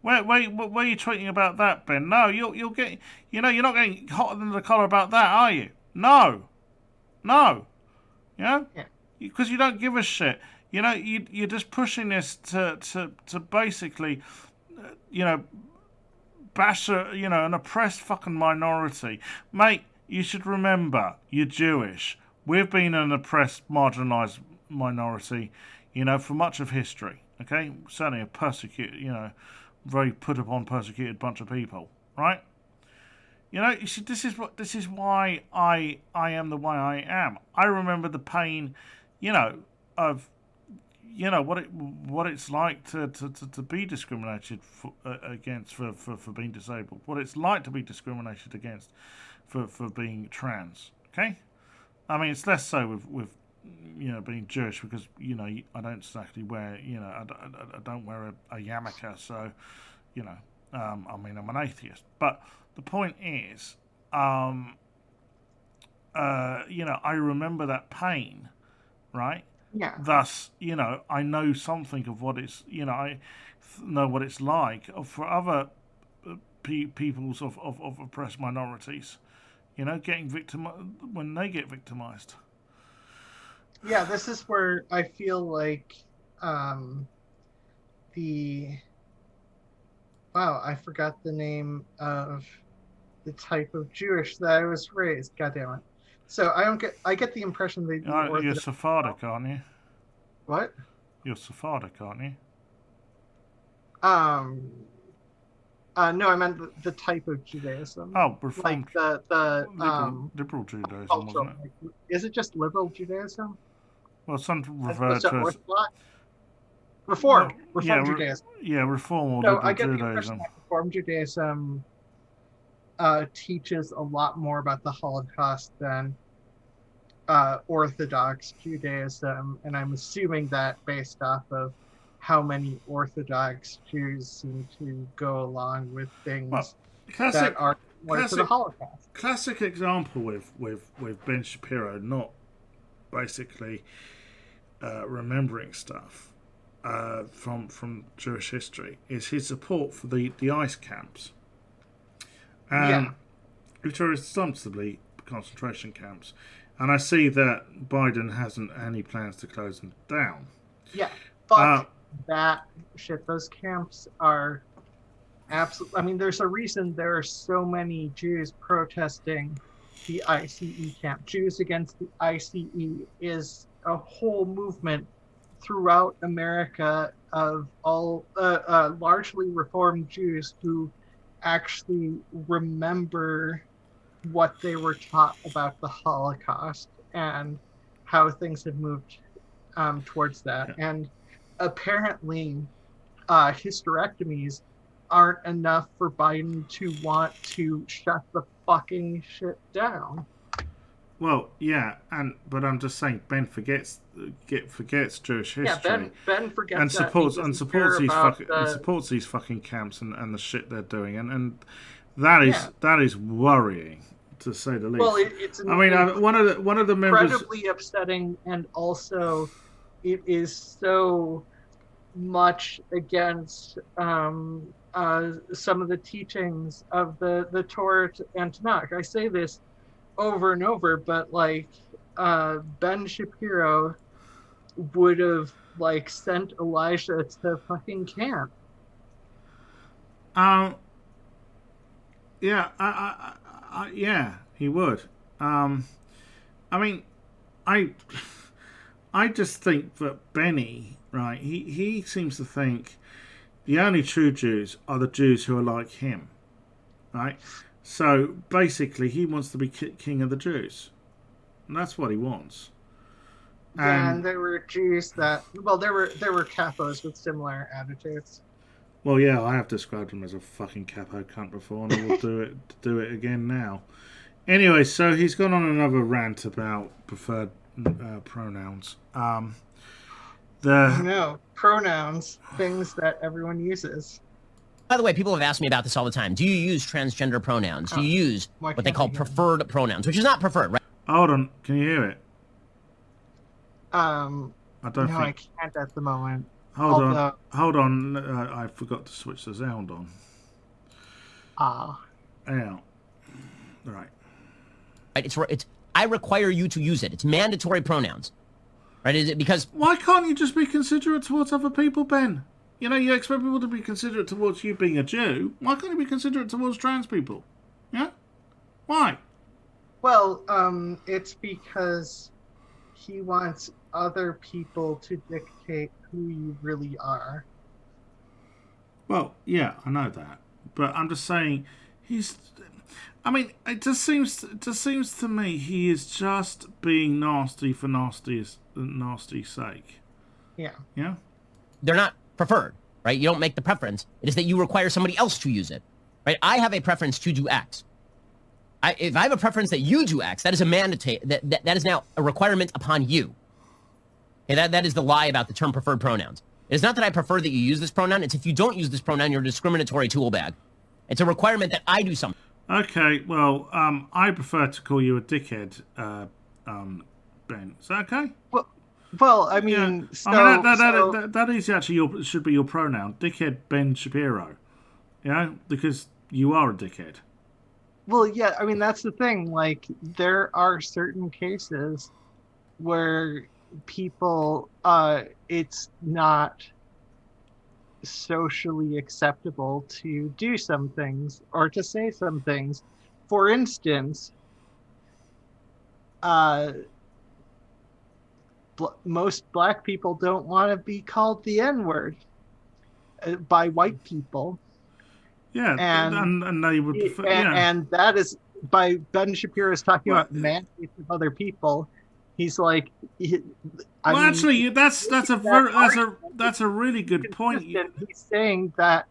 Where are you tweeting about that, Ben? No, you're getting, you're not getting hotter than the collar about that, are you? No. No. You know? Yeah. Because you don't give a shit. You know, you're just pushing this to basically, you know, bash an oppressed fucking minority. Mate, you should remember, you're Jewish. We've been an oppressed, marginalised minority, you know, for much of history. Okay? Certainly a persecuted, you know, very put upon persecuted bunch of people. Right? You know, you see, this is why I am the way I am. I remember the pain, you know, of what it's like to be discriminated against for being disabled. What it's like to be discriminated against for being trans. Okay, I mean it's less so with you know being Jewish because you know I don't exactly wear I don't wear a yarmulke, so you know I mean I'm an atheist. But the point is, you know I remember that pain, right? Yeah. Thus, you know, I know something of what it's, you know, I know what it's like for other peoples of oppressed minorities, you know, getting when they get victimized. Yeah, this is where I feel like the wow, I forgot the name of the type of Jewish that I was raised. God damn it. So I get the impression that the You're Orthodox. Sephardic, aren't you? What? You're Sephardic, aren't you? Um no, I meant the type of Judaism. Oh, Reformed. Like the liberal Judaism, cultural, wasn't it? like, is it just liberal Judaism? Well, some As refer opposed to to as Orthodox? well, Reformed Judaism. Reform or So liberal I get the impression Judaism. that Reformed Judaism teaches a lot more about the Holocaust than Orthodox Judaism, and I'm assuming that based off of how many Orthodox Jews seem to go along with things Well, that are similar to the Holocaust. Classic example with Ben Shapiro not basically remembering stuff from Jewish history is his support for the ICE camps, which are ostensibly concentration camps. And I see that Biden hasn't any plans to close them down. Yeah, fuck that shit. Those camps are absolutely. I mean, there's a reason there are so many Jews protesting the ICE camp. Jews Against the ICE is a whole movement throughout America of all largely Reformed Jews who actually remember what they were taught about the Holocaust and how things have moved towards that. Yeah. And apparently, hysterectomies aren't enough for Biden to want to shut the fucking shit down. Well, yeah, but I'm just saying Ben forgets Jewish history. Yeah, Ben forgets and supports that supports these fucking camps and the shit they're doing, and that is worrying, to say the least. Well, it's one of the members incredibly upsetting, and also it is so much against some of the teachings of the Torah and Tanakh. I say this over and over, but like Ben Shapiro would have like sent Elijah to fucking camp. Yeah, yeah, he would. I mean, I just think that Benny, right? He seems to think the only true Jews are the Jews who are like him, right? So basically, he wants to be king of the Jews, and that's what he wants. And there were Jews that, well, there were capos with similar attitudes. Well, yeah, I have described him as a fucking capo cunt before, and I will do it again now. Anyway, so he's gone on another rant about preferred pronouns. Pronouns, things that everyone uses. By the way, people have asked me about this all the time. Do you use transgender pronouns? Do you use what they call preferred pronouns, which is not preferred, right? Hold on, can you hear it? I can't at the moment. Hold on. I forgot to switch the sound on. Yeah. Right. It's I require you to use it. It's mandatory pronouns. Right? Is it because... Why can't you just be considerate towards other people, Ben? You know, you expect people to be considerate towards you being a Jew. Why can't you be considerate towards trans people? Yeah? Why? Well, it's because he wants other people to dictate who you really are. Well, yeah, I know that. But I'm just saying, I mean, it just seems to me he is just being nasty for nasty's sake. Yeah. Yeah? They're not preferred, right? You don't make the preference. It is that you require somebody else to use it, right? I have a preference to do X. If I have a preference that you do X, that is a mandate. That is now a requirement upon you. Okay, that is the lie about the term preferred pronouns. It is not that I prefer that you use this pronoun. It's if you don't use this pronoun, you're a discriminatory tool bag. It's a requirement that I do something. Okay, well, I prefer to call you a dickhead, Ben. Is that okay? Well, I mean, yeah. That is actually should be your pronoun, dickhead Ben Shapiro. Yeah, because you are a dickhead. Well, yeah, I mean, that's the thing. Like, there are certain cases where people, it's not socially acceptable to do some things or to say some things. For instance, most black people don't want to be called the N-word by white people. Yeah, and they would prefer, and that is by Ben Shapiro is talking about mandates of other people. He's like, actually, that's a really good point. He's saying that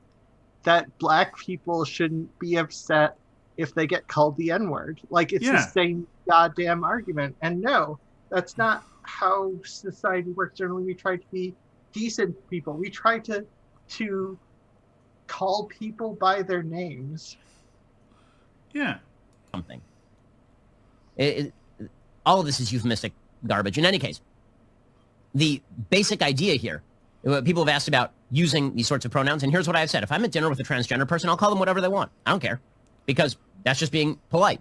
black people shouldn't be upset if they get called the N-word. Like, it's the same goddamn argument. And no, that's not how society works. Generally, we try to be decent people. We try to call people by their names. Yeah. Something. All of this is euphemistic garbage. In any case, the basic idea here, people have asked about using these sorts of pronouns, and here's what I've said. If I'm at dinner with a transgender person, I'll call them whatever they want. I don't care, because that's just being polite.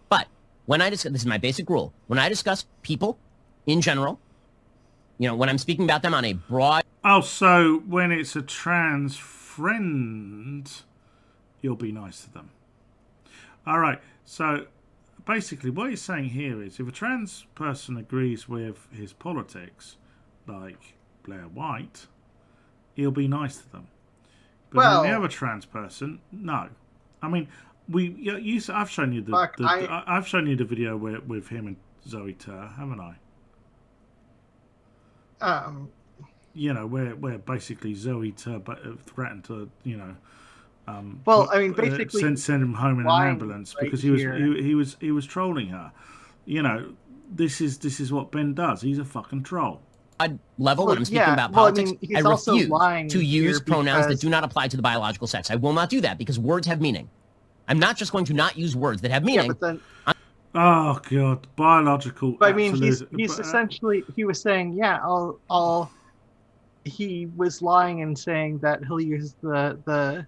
But when I discuss, this is my basic rule, when I discuss people in general, you know, when I'm speaking about them on a broad... Oh, so when it's a trans friend, you'll be nice to them. All right, so basically what he's saying here is if a trans person agrees with his politics, like Blair White, he'll be nice to them. But the other trans person, no. I mean, I've shown you I've shown you the video with him and Zoe Tur, haven't I? You know, where basically Zoe Tur threatened to, you know, basically send him home in an ambulance because he was trolling her. You know, this is what Ben does. He's a fucking troll. Level when I'm speaking about politics, I refuse to use pronouns that do not apply to the biological sex. I will not do that because words have meaning. I'm not just going to not use words that have meaning. Yeah, but then... Oh god, biological. But I mean, he's essentially, he was saying, he was lying and saying that he'll use the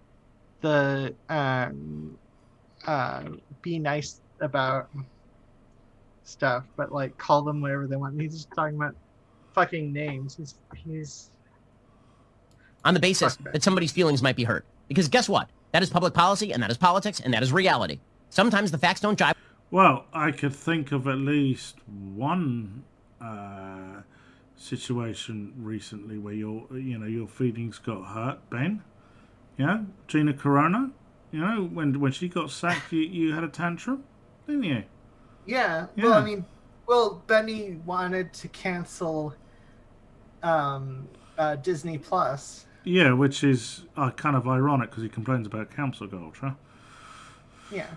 be nice about stuff, but like call them whatever they want. He's just talking about fucking names. He's on the basis that somebody's feelings might be hurt. Because guess what? That is public policy, and that is politics, and that is reality. Sometimes the facts don't jive. Well, I could think of at least one situation recently where your feelings got hurt, Ben. Yeah, Gina Carano. You know, when she got sacked, you had a tantrum, didn't you? Yeah. Well, Benny wanted to cancel Disney Plus. Yeah, which is kind of ironic because he complains about cancel culture. Yeah.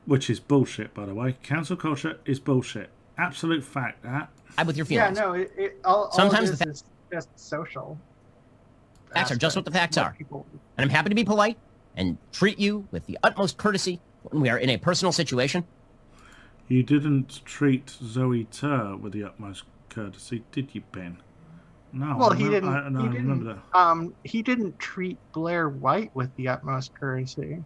Which is bullshit, by the way. Cancel culture is bullshit. Absolute fact, that. With your feelings. Yeah, no, all sometimes it is just social. Facts are just what the facts are. And I'm happy to be polite and treat you with the utmost courtesy when we are in a personal situation. You didn't treat Zoe Tur with the utmost courtesy, did you, Ben? No. Well, he didn't. He didn't treat Blair White with the utmost courtesy.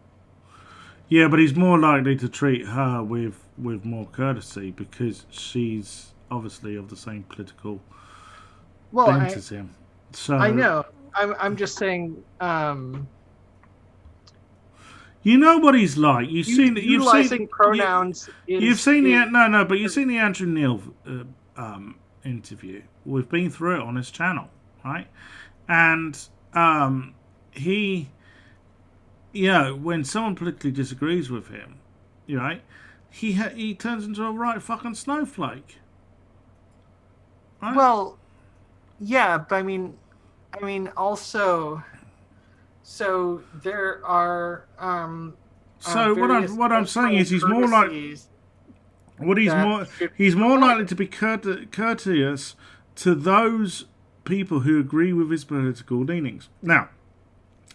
Yeah, but he's more likely to treat her with with more courtesy because she's obviously of the same political bent as him. So I know. I'm just saying. You know what he's like. You've seen pronouns. You've seen the but you've seen the Andrew Neil interview. We've been through it on his channel, right? And he, when someone politically disagrees with him, right, he turns into a right fucking snowflake. Right? Well, yeah, but I mean, also. So there are. So what I'm saying is he's more like. He's more likely to be courteous to those people who agree with his political leanings. Now,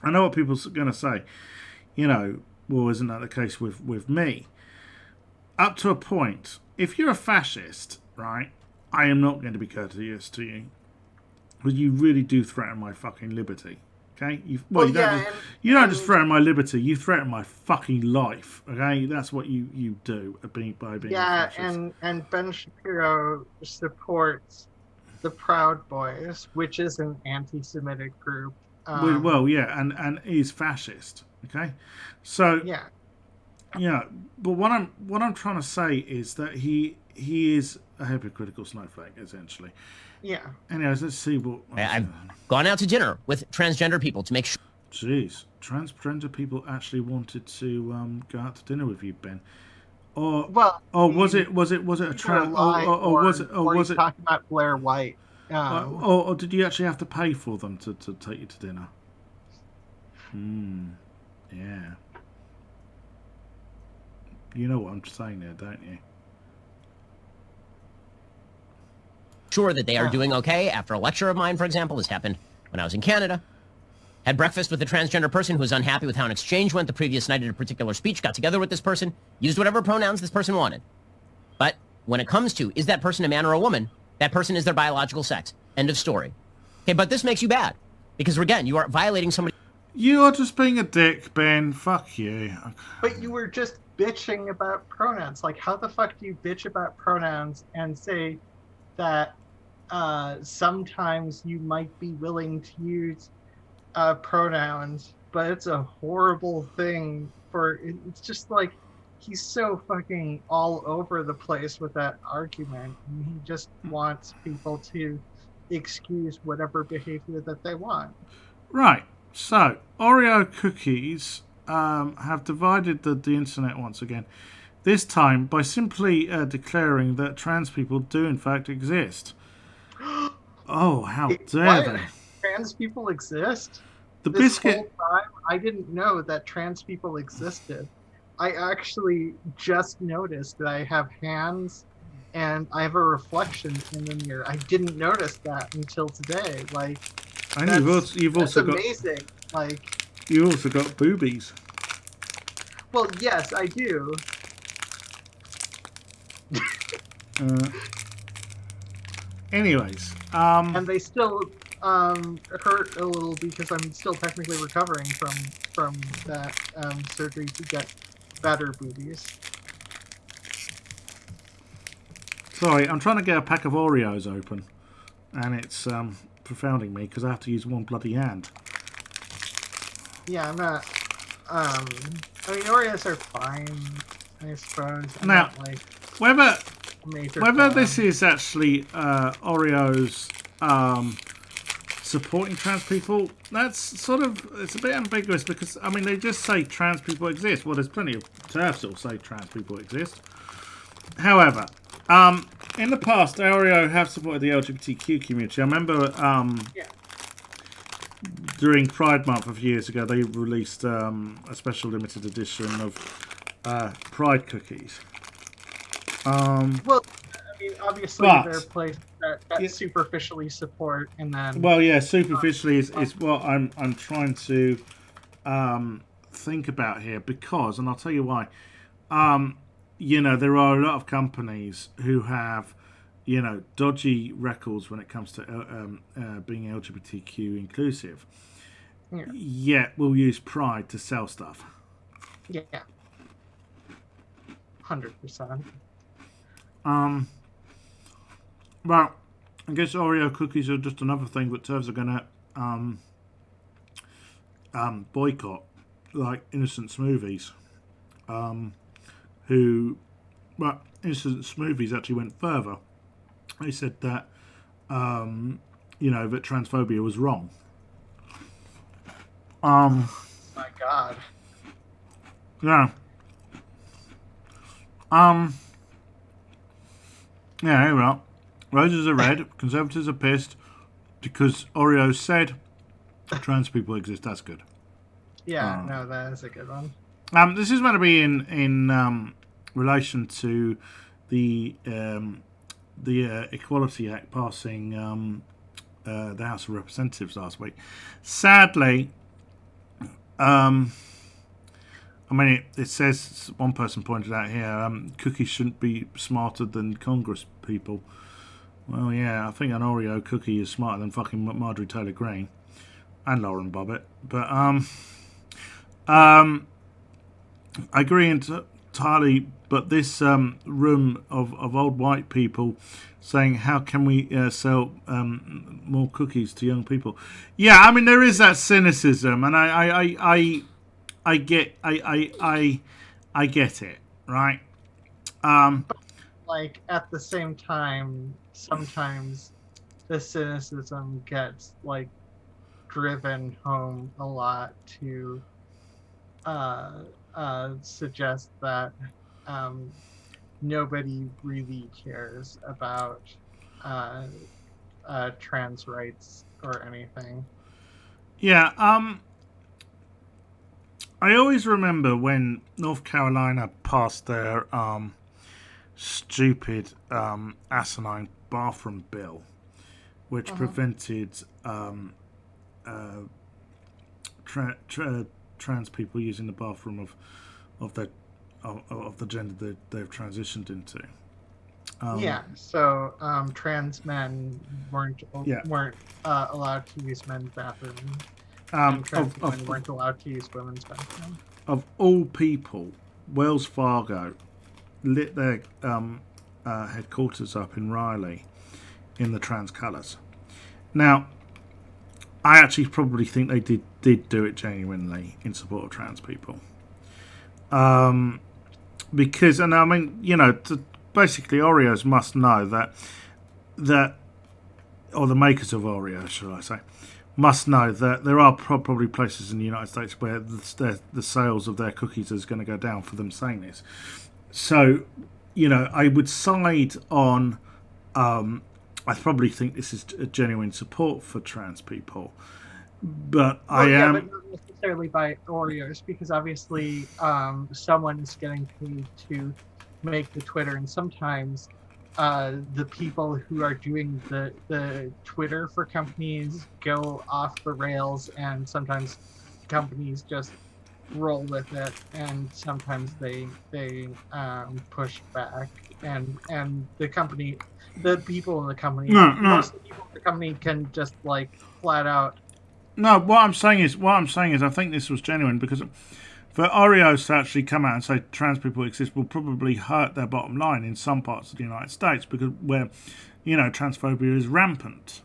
I know what people are going to say. Well, isn't that the case with me? Up to a point. If you're a fascist, right, I am not going to be courteous to you. Because you really do threaten my fucking liberty. Okay? You don't just threaten my liberty, you threaten my fucking life. Okay? That's what you do by being a fascist. and Ben Shapiro supports the Proud Boys, which is an anti-Semitic group. And he's fascist. Okay? So but what I'm trying to say is that he is a hypocritical snowflake, essentially. Yeah. Anyways, let's see what... I've gone out to dinner with transgender people to make sure... Jeez. Transgender people actually wanted to go out to dinner with you, Ben. Was it a trans... was it... talking about Blair White. Or did you actually have to pay for them to take you to dinner? Yeah. You know what I'm saying there, don't you? Sure that they are doing okay. After a lecture of mine, for example, this happened when I was in Canada. Had breakfast with a transgender person who was unhappy with how an exchange went the previous night at a particular speech, got together with this person, used whatever pronouns this person wanted. But when it comes to, is that person a man or a woman, that person is their biological sex. End of story. Okay, but this makes you bad. Because, again, you are violating somebody... You are just being a dick, Ben. Fuck you. But you were just bitching about pronouns. Like, how the fuck do you bitch about pronouns and say that sometimes you might be willing to use pronouns, but it's a horrible thing it's just like he's so fucking all over the place with that argument, and he just wants people to excuse whatever behavior that they want. Right. So Oreo cookies have divided the internet once again, this time by simply declaring that trans people do in fact exist. Oh, how dare they! Trans people exist? Whole time, I didn't know that trans people existed. I actually just noticed that I have hands and I have a reflection in the mirror. I didn't notice that until today. Like, and you've also got amazing. Like, you've also got boobies. Well, yes, I do. Anyways, and they still hurt a little because I'm still technically recovering from that surgery to get better boobies. Sorry, I'm trying to get a pack of Oreos open, and it's confounding me because I have to use one bloody hand. Yeah, I'm not. I mean, Oreos are fine, I suppose. Now, whether this is is actually Oreos supporting trans people, that's sort of, it's a bit ambiguous because, I mean, they just say trans people exist. Well, there's plenty of turfs that will say trans people exist. However, in the past, Oreo have supported the LGBTQ community. I remember during Pride Month a few years ago, they released a special limited edition of Pride cookies. Well, I mean, obviously there are places that superficially support, and then. Well, yeah, superficially is what I'm trying to think about here because, and I'll tell you why. There are a lot of companies who have, dodgy records when it comes to being LGBTQ inclusive. Yeah. Yet we'll use Pride to sell stuff. Yeah. 100%. Well, I guess Oreo cookies are just another thing that TERFs are going to boycott, like Innocent Smoothies, who, well, Innocent Smoothies actually went further. They said that, that transphobia was wrong. My God. Yeah. Yeah, well, roses are red, conservatives are pissed because Oreos said trans people exist. That's good. Yeah, no, that is a good one. This is meant to be in relation to the Equality Act passing the House of Representatives last week. Sadly, I mean, it says, one person pointed out here, cookies shouldn't be smarter than Congress people. Well, yeah, I think an Oreo cookie is smarter than fucking Marjorie Taylor Greene and Lauren Bobbitt. But I agree entirely. But this room of old white people saying, how can we sell more cookies to young people? Yeah, I mean, there is that cynicism, and I get it, right? Like, at the same time, sometimes the cynicism gets, like, driven home a lot to suggest that nobody really cares about trans rights or anything. Yeah, I always remember when North Carolina passed their stupid asinine bathroom bill, which prevented trans people using the bathroom of the gender that they've transitioned into. So trans men weren't allowed to use men's bathrooms. And trans women weren't allowed to use women's bathrooms. Of all people, Wells Fargo lit their headquarters up in Raleigh in the trans colours. Now, I actually probably think they did do it genuinely in support of trans people. Because, and I mean, basically Oreos must know that, or the makers of Oreos, should I say, must know that there are probably places in the United States where the sales of their cookies is going to go down for them saying this. So, I would side on, I probably think this is a genuine support for trans people. But but not necessarily by Oreos, because obviously someone is getting paid to make the Twitter, and sometimes the people who are doing the Twitter for companies go off the rails, and sometimes companies just roll with it, and sometimes they push back, and the people in the company, most of the people in the company can just like flat out. No, what I'm saying is I think this was genuine, because for Oreos to actually come out and say trans people exist will probably hurt their bottom line in some parts of the United States, because where, transphobia is rampant.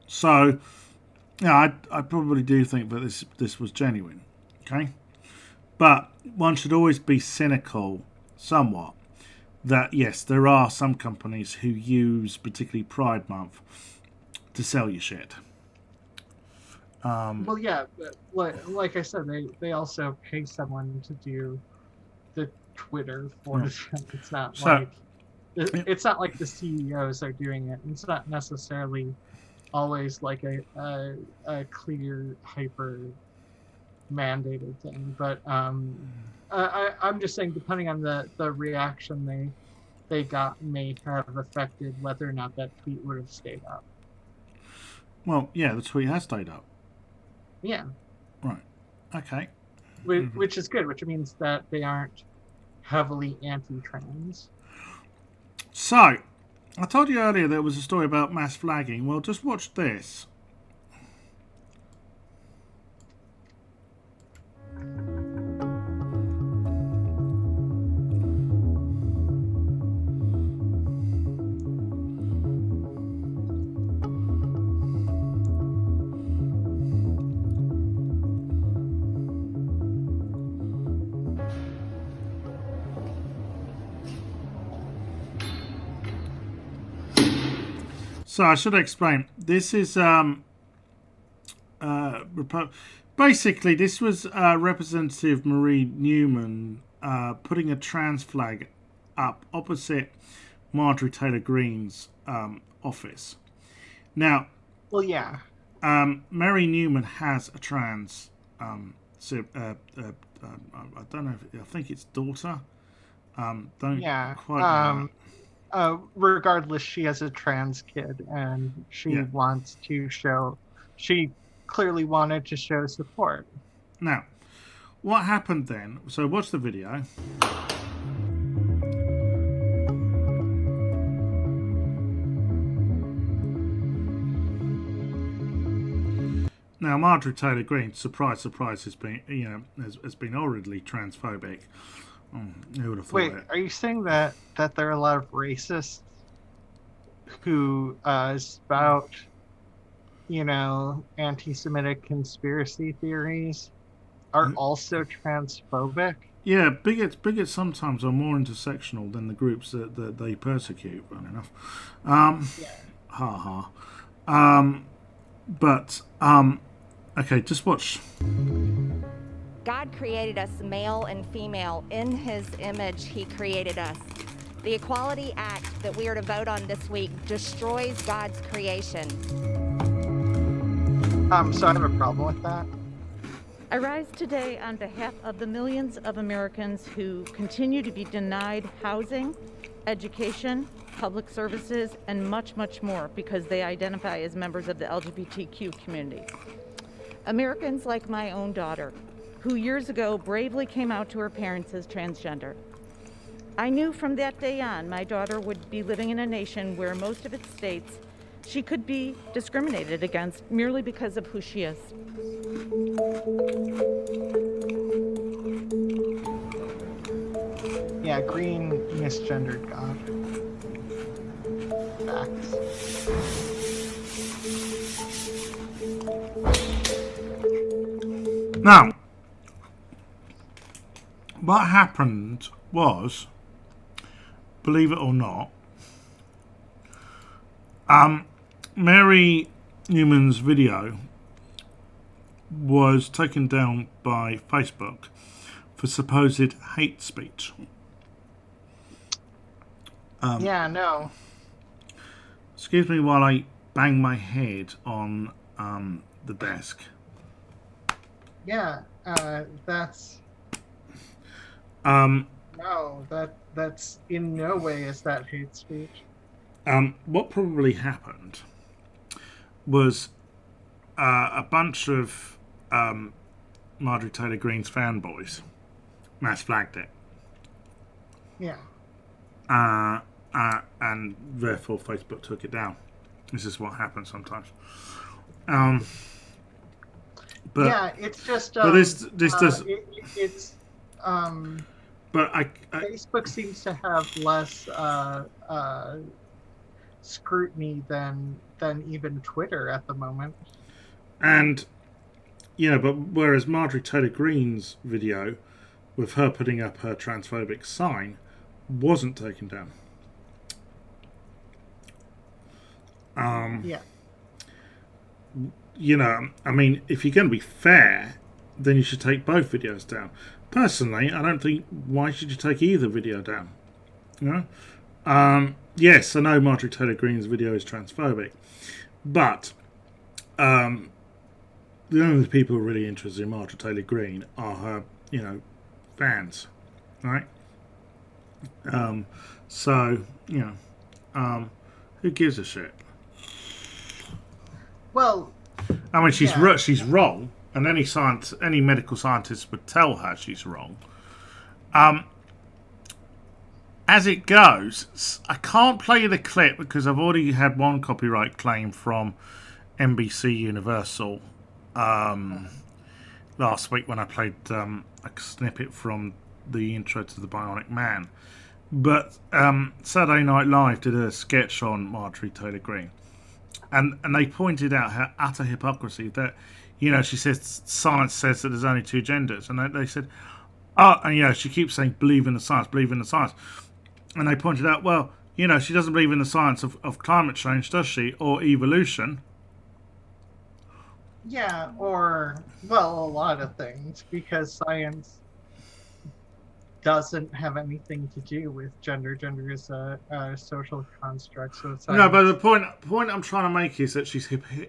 So, I probably do think that this was genuine. Okay? But one should always be cynical somewhat that, yes, there are some companies who use particularly Pride Month to sell you shit. Well, yeah, but like I said, they also pay someone to do the Twitter for them. It's not like the CEOs are doing it. It's not necessarily always like a clear, hyper mandated thing. But I'm just saying, depending on the reaction they got, may have affected whether or not that tweet would have stayed up. Well, yeah, the tweet has stayed up. Yeah. Right. Okay. Which is good, which means that they aren't heavily anti-trans. So, I told you earlier there was a story about mass flagging. Well, just watch this. So I should explain. This is basically this was Representative Marie Newman putting a trans flag up opposite Marjorie Taylor Greene's office. Now, Well, yeah. Mary Newman has a trans. I don't know. I think it's daughter. Don't Yeah. quite know. Regardless, she has a trans kid, and she wants to show. She clearly wanted to show support. Now, what happened then? So watch the video. Now, Marjorie Taylor Greene, surprise, surprise, has been has been horridly transphobic. Who would have thought Wait, it? are you saying that there are a lot of racists who spout, anti-Semitic conspiracy theories are also transphobic? Yeah, bigots sometimes are more intersectional than the groups that they persecute. Funny enough, ha ha. But okay, just watch. God created us male and female. In his image, he created us. The Equality Act that we are to vote on this week destroys God's creation. So I have a problem with that. I rise today on behalf of the millions of Americans who continue to be denied housing, education, public services, and much, much more because they identify as members of the LGBTQ community. Americans like my own daughter, who years ago bravely came out to her parents as transgender. I knew from that day on my daughter would be living in a nation where most of its states she could be discriminated against merely because of who she is. Yeah, Green misgendered God. Facts. Now, what happened was, believe it or not, Mary Newman's video was taken down by Facebook for supposed hate speech. No. Excuse me while I bang my head on the desk. Yeah, that's... No, that's in no way is that hate speech. What probably happened was a bunch of Marjorie Taylor Greene's fanboys mass flagged it. Yeah. And therefore Facebook took it down. This is what happens sometimes. But yeah, it's just. But this does. It's. But Facebook seems to have less scrutiny than even Twitter at the moment. And but whereas Marjorie Taylor Greene's video with her putting up her transphobic sign wasn't taken down. Yeah. I mean, if you're going to be fair, then you should take both videos down. Personally, I don't think, why should you take either video down? Yes, I know Marjorie Taylor Greene's video is transphobic, but the only people who are really interested in Marjorie Taylor Greene are her, fans, right? So, who gives a shit? Well, I mean, she's wrong, and any medical scientist would tell her she's wrong. As it goes, I can't play the clip because I've already had one copyright claim from NBC Universal last week when I played a snippet from the intro to The Bionic Man. But Saturday Night Live did a sketch on Marjorie Taylor Greene. And they pointed out her utter hypocrisy that, she says science says that there's only two genders. And they said, and she keeps saying, believe in the science, believe in the science. And they pointed out, well, You know, she doesn't believe in the science of climate change, does she? Or evolution. Yeah, or, well, a lot of things, because science doesn't have anything to do with gender. Gender is a social construct, so it's No, but the point I'm trying to make is that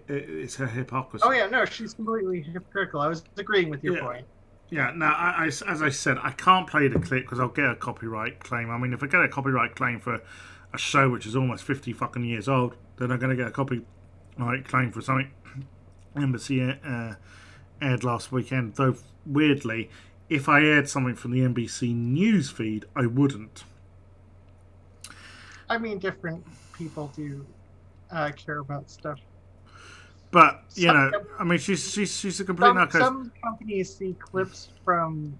it's her hypocrisy. Oh yeah, no, she's completely hypocritical. I was agreeing with your point. Yeah, now, as I said, I can't play the clip because I'll get a copyright claim. I mean, if I get a copyright claim for a show which is almost 50 fucking years old, then I'm going to get a copyright claim for something Embassy aired last weekend. Though, weirdly, if I aired something from the NBC News feed, I wouldn't. I mean, different people do care about stuff. But, you know, I mean, she's a complete nutcase. Some companies see clips from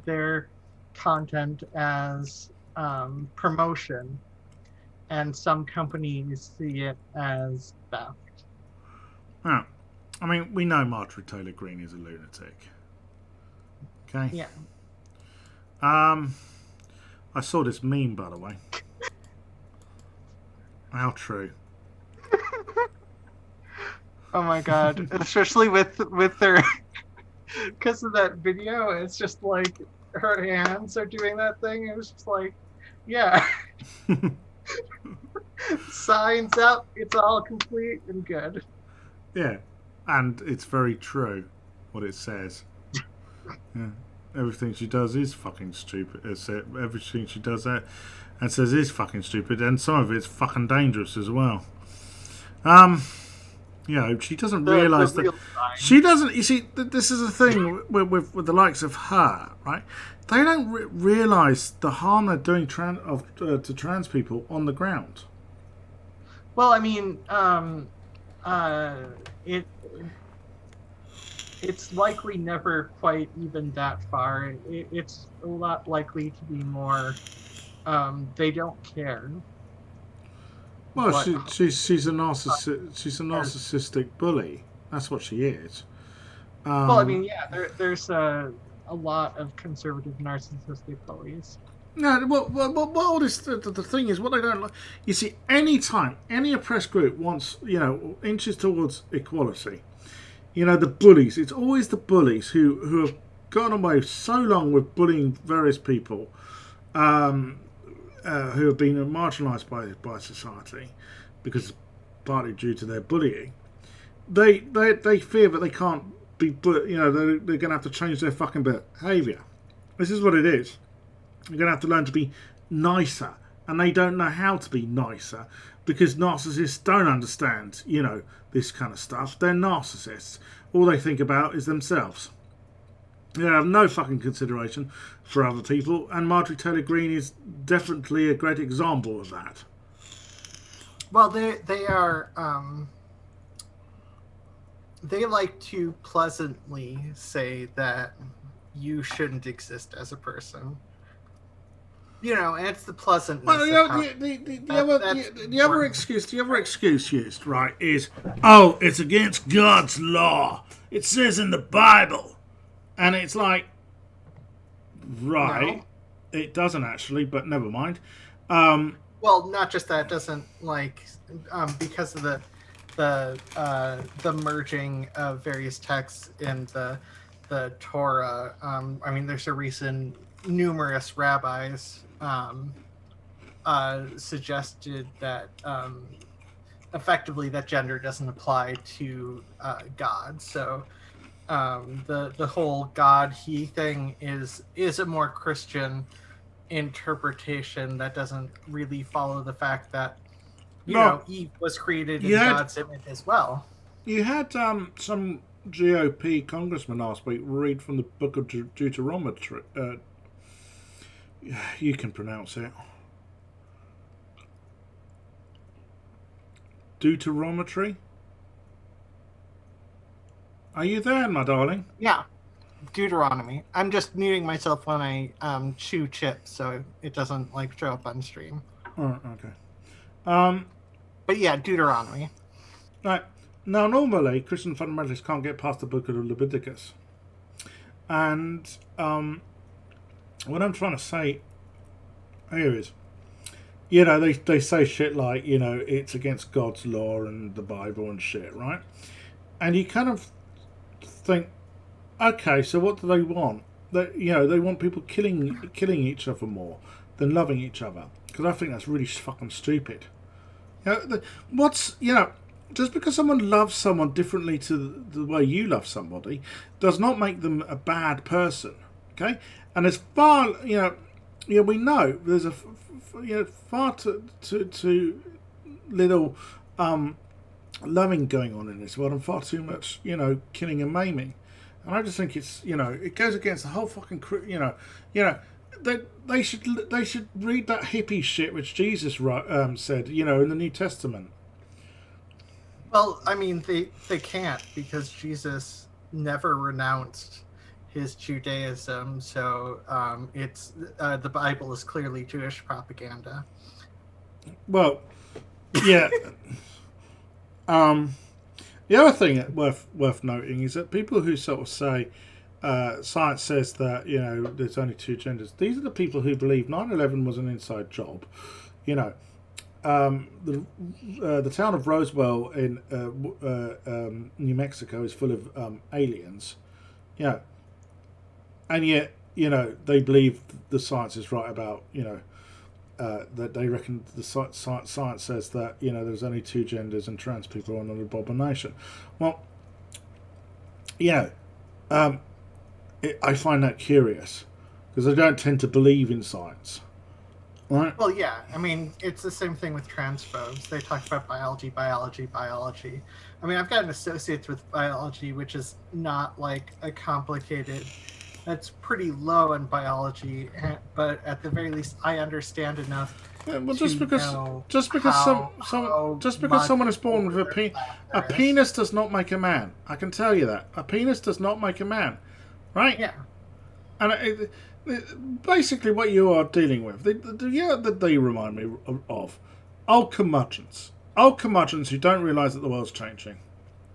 their content as promotion, and some companies see it as theft. Oh, I mean, we know Marjorie Taylor Greene is a lunatic. Okay? Yeah. I saw this meme, by the way. How true. Oh my god, especially with their, because of that video, it's just like her hands are doing that thing. It was just like, yeah. Signs up, it's all complete and good. Yeah, and it's very true what it says. Yeah. Everything she does is fucking stupid. Everything she does and says is fucking stupid, and some of it's fucking dangerous as well. You know, she doesn't realise that. She doesn't. You see, this is the thing with the likes of her, right? They don't realise the harm they're doing to trans people on the ground. Well, I mean, it's likely never quite even that far. It's a lot likely to be more. They don't care. Well, she's a narcissistic bully. That's what she is. Well, I mean, yeah, there's a lot of conservative narcissistic bullies. No, well, the thing is, what they don't like. You see, any time any oppressed group wants, you know, inches towards equality, you know, the bullies. It's always the bullies who have gotten away so long with bullying various people. Who have been marginalised by society because partly due to their bullying, they fear that they can't be, you know, they're going to have to change their fucking behaviour. This is what it is. You're going to have to learn to be nicer, and they don't know how to be nicer because narcissists don't understand, you know, this kind of stuff. They're narcissists. All they think about is themselves. They have no fucking consideration for other people, and Marjorie Taylor Greene is definitely a great example of that. Well, they are. They like to pleasantly say that you shouldn't exist as a person. You know, and it's the pleasantness. Well, the other excuse used, right, is, oh, it's against God's law. It says in the Bible. And it's like, right, no. It doesn't actually, but never mind. Well, not just that, it doesn't, like, because of the merging of various texts in the Torah. I mean, there's a reason numerous rabbis suggested that effectively that gender doesn't apply to God. So the whole God he thing is a more Christian interpretation that doesn't really follow the fact that you know Eve was created in God's image as well. You had some GOP congressman last week read from the book of Deuteronomy. You can pronounce it. Deuteronomy. Are you there, my darling? Yeah, Deuteronomy. I'm just muting myself when I chew chips, so it doesn't like show up on stream. Oh, okay. But yeah, Deuteronomy. Right. Now, normally, Christian fundamentalists can't get past the book of Leviticus. And what I'm trying to say here is, you know, they say shit like, you know, it's against God's law and the Bible and shit, right? And you kind of think, okay, so what do they want? They want people killing each other more than loving each other, because I think that's really fucking stupid. Just because someone loves someone differently to the way you love somebody does not make them a bad person. Okay, and as far we know there's far too little loving going on in this world, and far too much killing and maiming. And I just think it's it goes against the whole fucking they should read that hippie shit which Jesus said in the New Testament. Well, I mean, they can't, because Jesus never renounced his Judaism, so it's the Bible is clearly Jewish propaganda. Well, yeah. The other thing worth noting is that people who sort of say science says that there's only two genders. These are the people who believe 9/11 was an inside job. The town of Roswell in New Mexico is full of aliens. Yeah, and yet they believe the science is right about that they reckon the science says that there's only two genders and trans people are an abomination. Well, I find that curious because I don't tend to believe in science. Right. Well, yeah. I mean, it's the same thing with transphobes. They talk about biology. I mean, I've got an associate's with biology, which is not like a complicated. That's pretty low in biology, but at the very least, I understand enough. Yeah, well, just because someone is born with a penis does not make a man. I can tell you that a penis does not make a man, right? Yeah. And basically, what you are dealing with, they remind me of old curmudgeons who don't realise that the world's changing,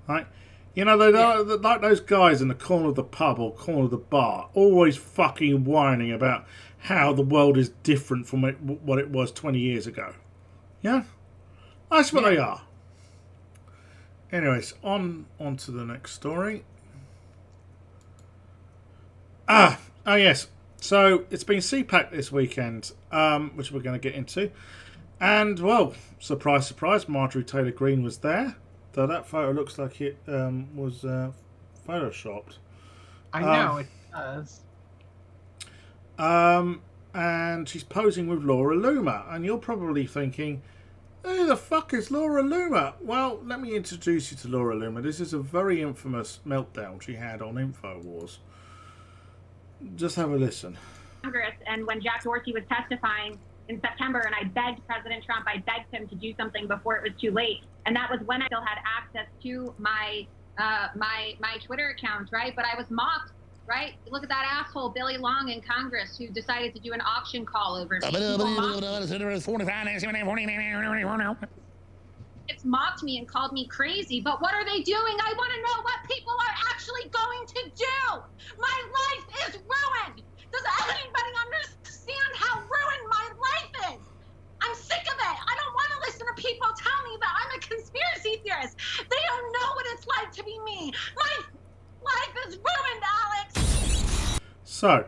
right? They're like those guys in the corner of the pub or corner of the bar, always fucking whining about how the world is different from what it was 20 years ago. Yeah? That's what they are. Anyways, on to the next story. Oh yes. So, it's been CPAC this weekend, which we're going to get into. And, well, surprise, surprise, Marjorie Taylor Greene was there. Though that photo looks like it was photoshopped. I know, it does. And she's posing with Laura Loomer. And you're probably thinking, who the fuck is Laura Loomer? Well, let me introduce you to Laura Loomer. This is a very infamous meltdown she had on InfoWars. Just have a listen. Congress, and when Jack Dorsey was testifying in September, and I begged President Trump, I begged him to do something before it was too late. And that was when I still had access to my my Twitter account, right? But I was mocked, right? Look at that asshole, Billy Long in Congress, who decided to do an auction call over me. It's mocked me and called me crazy, but what are they doing? I want to know what people are actually going to do. My life is ruined. Does anybody understand how ruined my life is? I'm sick of it. I don't want to listen to people tell me that I'm a conspiracy theorist. They don't know what it's like to be me. My life is ruined, Alex. So,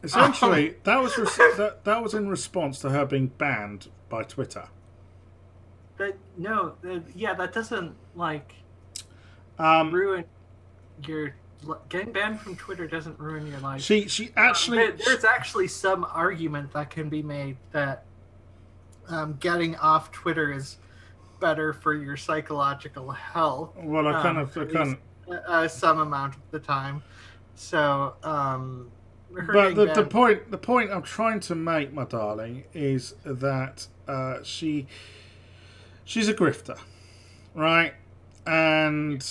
essentially, that was in response to her being banned by Twitter. That doesn't ruin your. Getting banned from Twitter doesn't ruin your life. She actually. There's actually some argument that can be made that getting off Twitter is better for your psychological health. Well, I kind of some amount of the time. So, but the point I'm trying to make, my darling, is that she's a grifter, right? And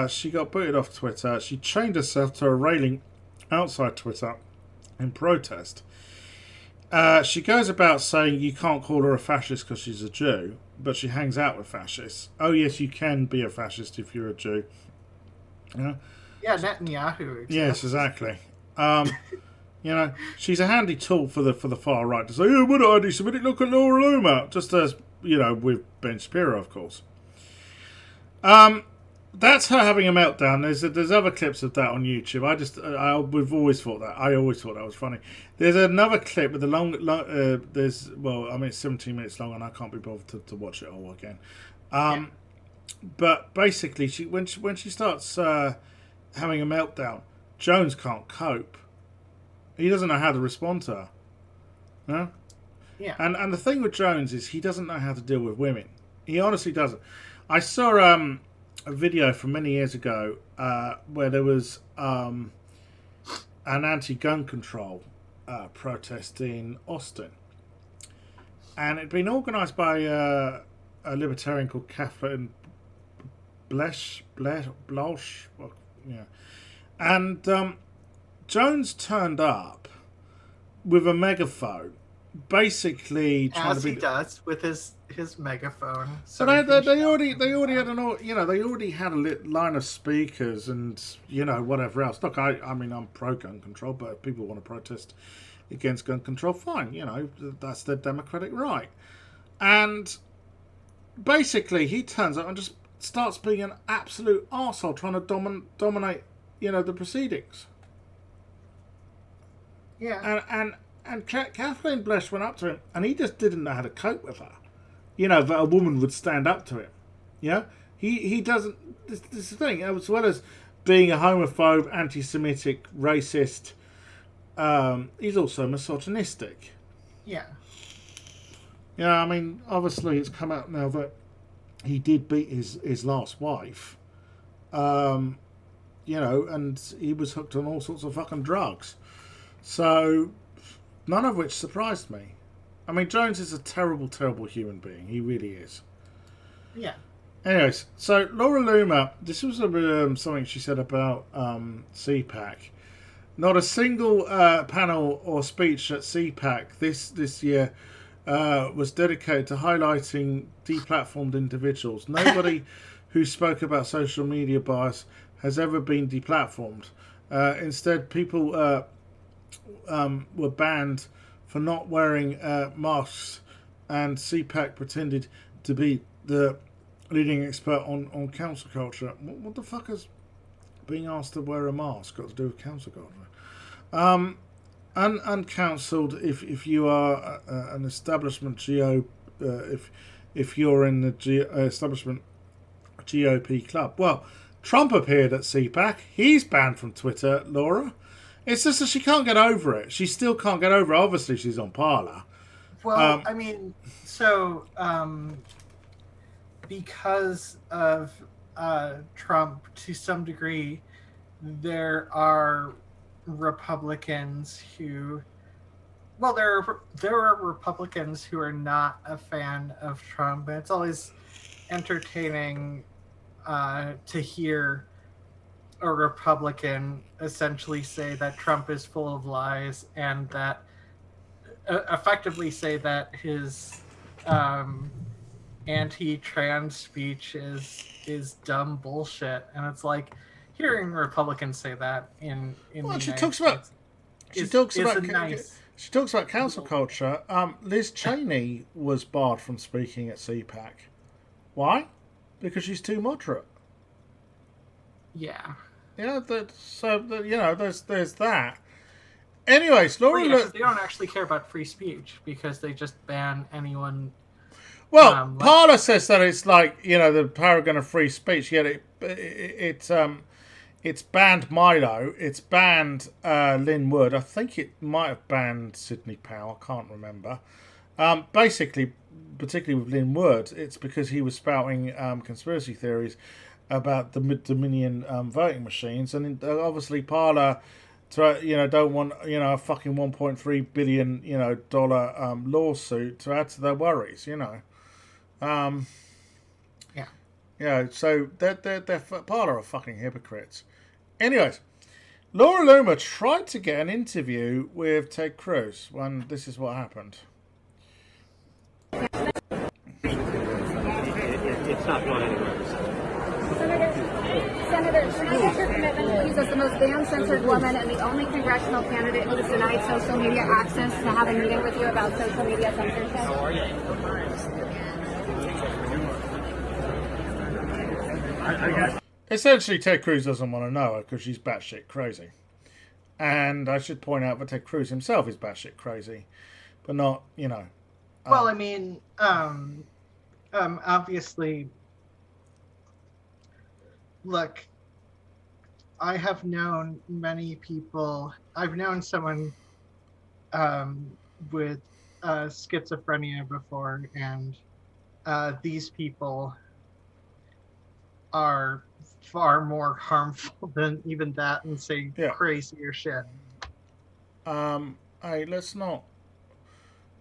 she got booted off Twitter. She chained herself to a railing outside Twitter in protest. She goes about saying you can't call her a fascist because she's a Jew, but she hangs out with fascists. Oh yes, you can be a fascist if you're a Jew. Yeah, Netanyahu. Yes, exactly. You know, she's a handy tool for the far right to say, "Oh, what anti-Semitic? Look at Laura Loomer." Just as with Ben Shapiro, of course. That's her having a meltdown. There's other clips of that on YouTube. We've always thought that. I always thought that was funny. There's another clip with the long it's 17 minutes long, and I can't be bothered to watch it all again. But basically, when she starts having a meltdown, Jones can't cope. He doesn't know how to respond to her. No? Yeah. And the thing with Jones is he doesn't know how to deal with women. He honestly doesn't. I saw a video from many years ago where there was an anti-gun control protest in Austin. And it'd been organised by a libertarian called Kathleen Blesh. Well, yeah. And Jones turned up with a megaphone, basically trying as to he does with his megaphone. So they already had they already had a line of speakers and whatever else. Look, I mean I'm pro gun control, but if people want to protest against gun control, fine. That's their democratic right. And basically, he turns up and just starts being an absolute arsehole, trying to dominate the proceedings. Yeah. And Kathleen Blesh went up to him, and he just didn't know how to cope with her. That a woman would stand up to him. He doesn't. This is the thing. As well as being a homophobe, anti-Semitic, racist, he's also misogynistic. Yeah. I mean, obviously, it's come out now that he did beat his last wife. And he was hooked on all sorts of fucking drugs. So, none of which surprised me. I mean, Jones is a terrible, terrible human being. He really is. Yeah. Anyways, so Laura Loomer, this was something she said about CPAC. Not a single panel or speech at CPAC this year was dedicated to highlighting deplatformed individuals. Nobody who spoke about social media bias has ever been deplatformed. Instead, people were banned for not wearing masks, and CPAC pretended to be the leading expert on cancel culture. What the fuck has being asked to wear a mask got to do with cancel culture? Uncancelled if you are an establishment if you're in the establishment GOP club. Well, Trump appeared at CPAC. He's banned from Twitter, Laura. It's just that she can't get over it. She still can't get over it. Obviously, she's on Parler. Well, I mean, so because of Trump, to some degree, there are Republicans who, well, there are Republicans who are not a fan of Trump, and it's always entertaining to hear a Republican essentially say that Trump is full of lies and that effectively say that his anti-trans speech is dumb bullshit. And it's like hearing Republicans say that in well, she the talks United about States she talks about cancel culture. Liz Cheney was barred from speaking at CPAC. Why? Because she's too moderate. Yeah. Yeah, there's that. Anyways, Laura, they don't actually care about free speech because they just ban anyone. Well, Parler says that it's like the paragon of free speech. Yet it's banned Milo. It's banned Lynn Wood. I think it might have banned Sidney Powell. I can't remember. Basically, particularly with Lynn Wood, it's because he was spouting conspiracy theories about the Dominion voting machines, and obviously Parler, don't want a fucking $1.3 billion dollar lawsuit to add to their worries. Yeah. So they're Parler are fucking hypocrites. Anyways, Laura Loomer tried to get an interview with Ted Cruz when this is what happened. It's not going anywhere. Senator, can I get your commitment to use as the most ban-censored woman and the only congressional candidate who was denied social media access to have a meeting with you about social media censorship? How are you? Essentially, Ted Cruz doesn't want to know her because she's batshit crazy. And I should point out that Ted Cruz himself is batshit crazy, but not, you know. Well, I mean, obviously, look, I have known many people. I've known someone with schizophrenia before, and these people are far more harmful than even that and say crazier shit. Hey, let's not.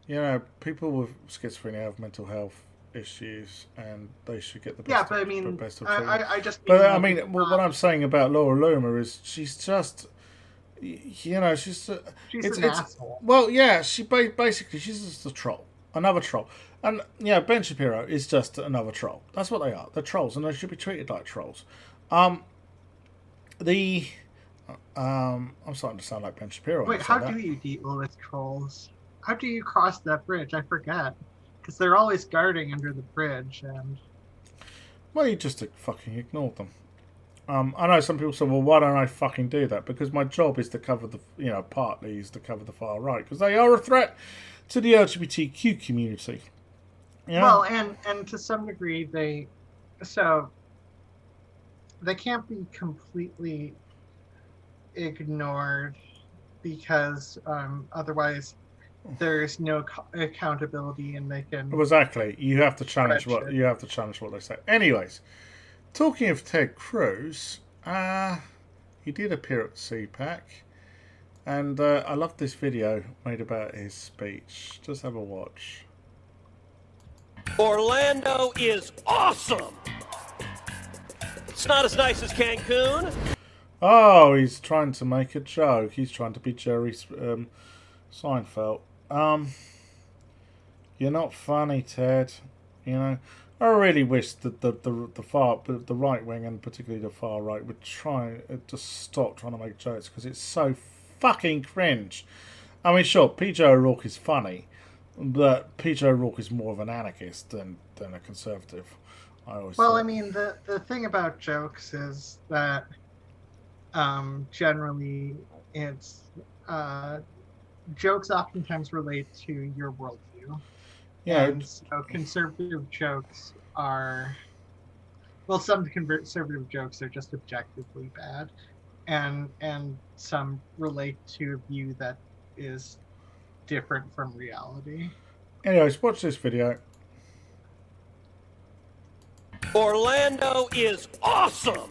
You know, people with schizophrenia have mental health issues, and they should get the best. Yeah, but I mean, best of I just. But I mean, what I'm saying about Laura Loomer is she's just, you know, she's an asshole. Well, yeah, basically she's just a troll, another troll, and yeah, Ben Shapiro is just another troll. That's what they are. They're trolls, and they should be treated like trolls. I'm starting to sound like Ben Shapiro. Wait, how do you deal with trolls? How do you cross that bridge? I forget. Because they're always guarding under the bridge, and... Well, you just fucking ignore them. I know some people say, well, why don't I fucking do that? Because my job is to cover the, you know, partly is to cover the far right. Because they are a threat to the LGBTQ community. Yeah. Well, and to some degree, they can't be completely ignored because otherwise there's no accountability, and they can exactly. You have to challenge what they say. Anyways, talking of Ted Cruz, he did appear at the CPAC, and I love this video made about his speech. Just have a watch. Orlando is awesome. It's not as nice as Cancun. Oh, he's trying to make a joke. He's trying to be Jerry Seinfeld. You're not funny, Ted. You know, I really wish that the right wing, and particularly the far right, would try to stop trying to make jokes, because it's so fucking cringe. I mean, sure, PJ O'Rourke is funny, but PJ O'Rourke is more of an anarchist than a conservative. I mean, the thing about jokes is that generally it's jokes oftentimes relate to your worldview. Yeah. And so conservative jokes are, well, some conservative jokes are just objectively bad, and some relate to a view that is different from reality. Anyways, watch this video. Orlando is awesome.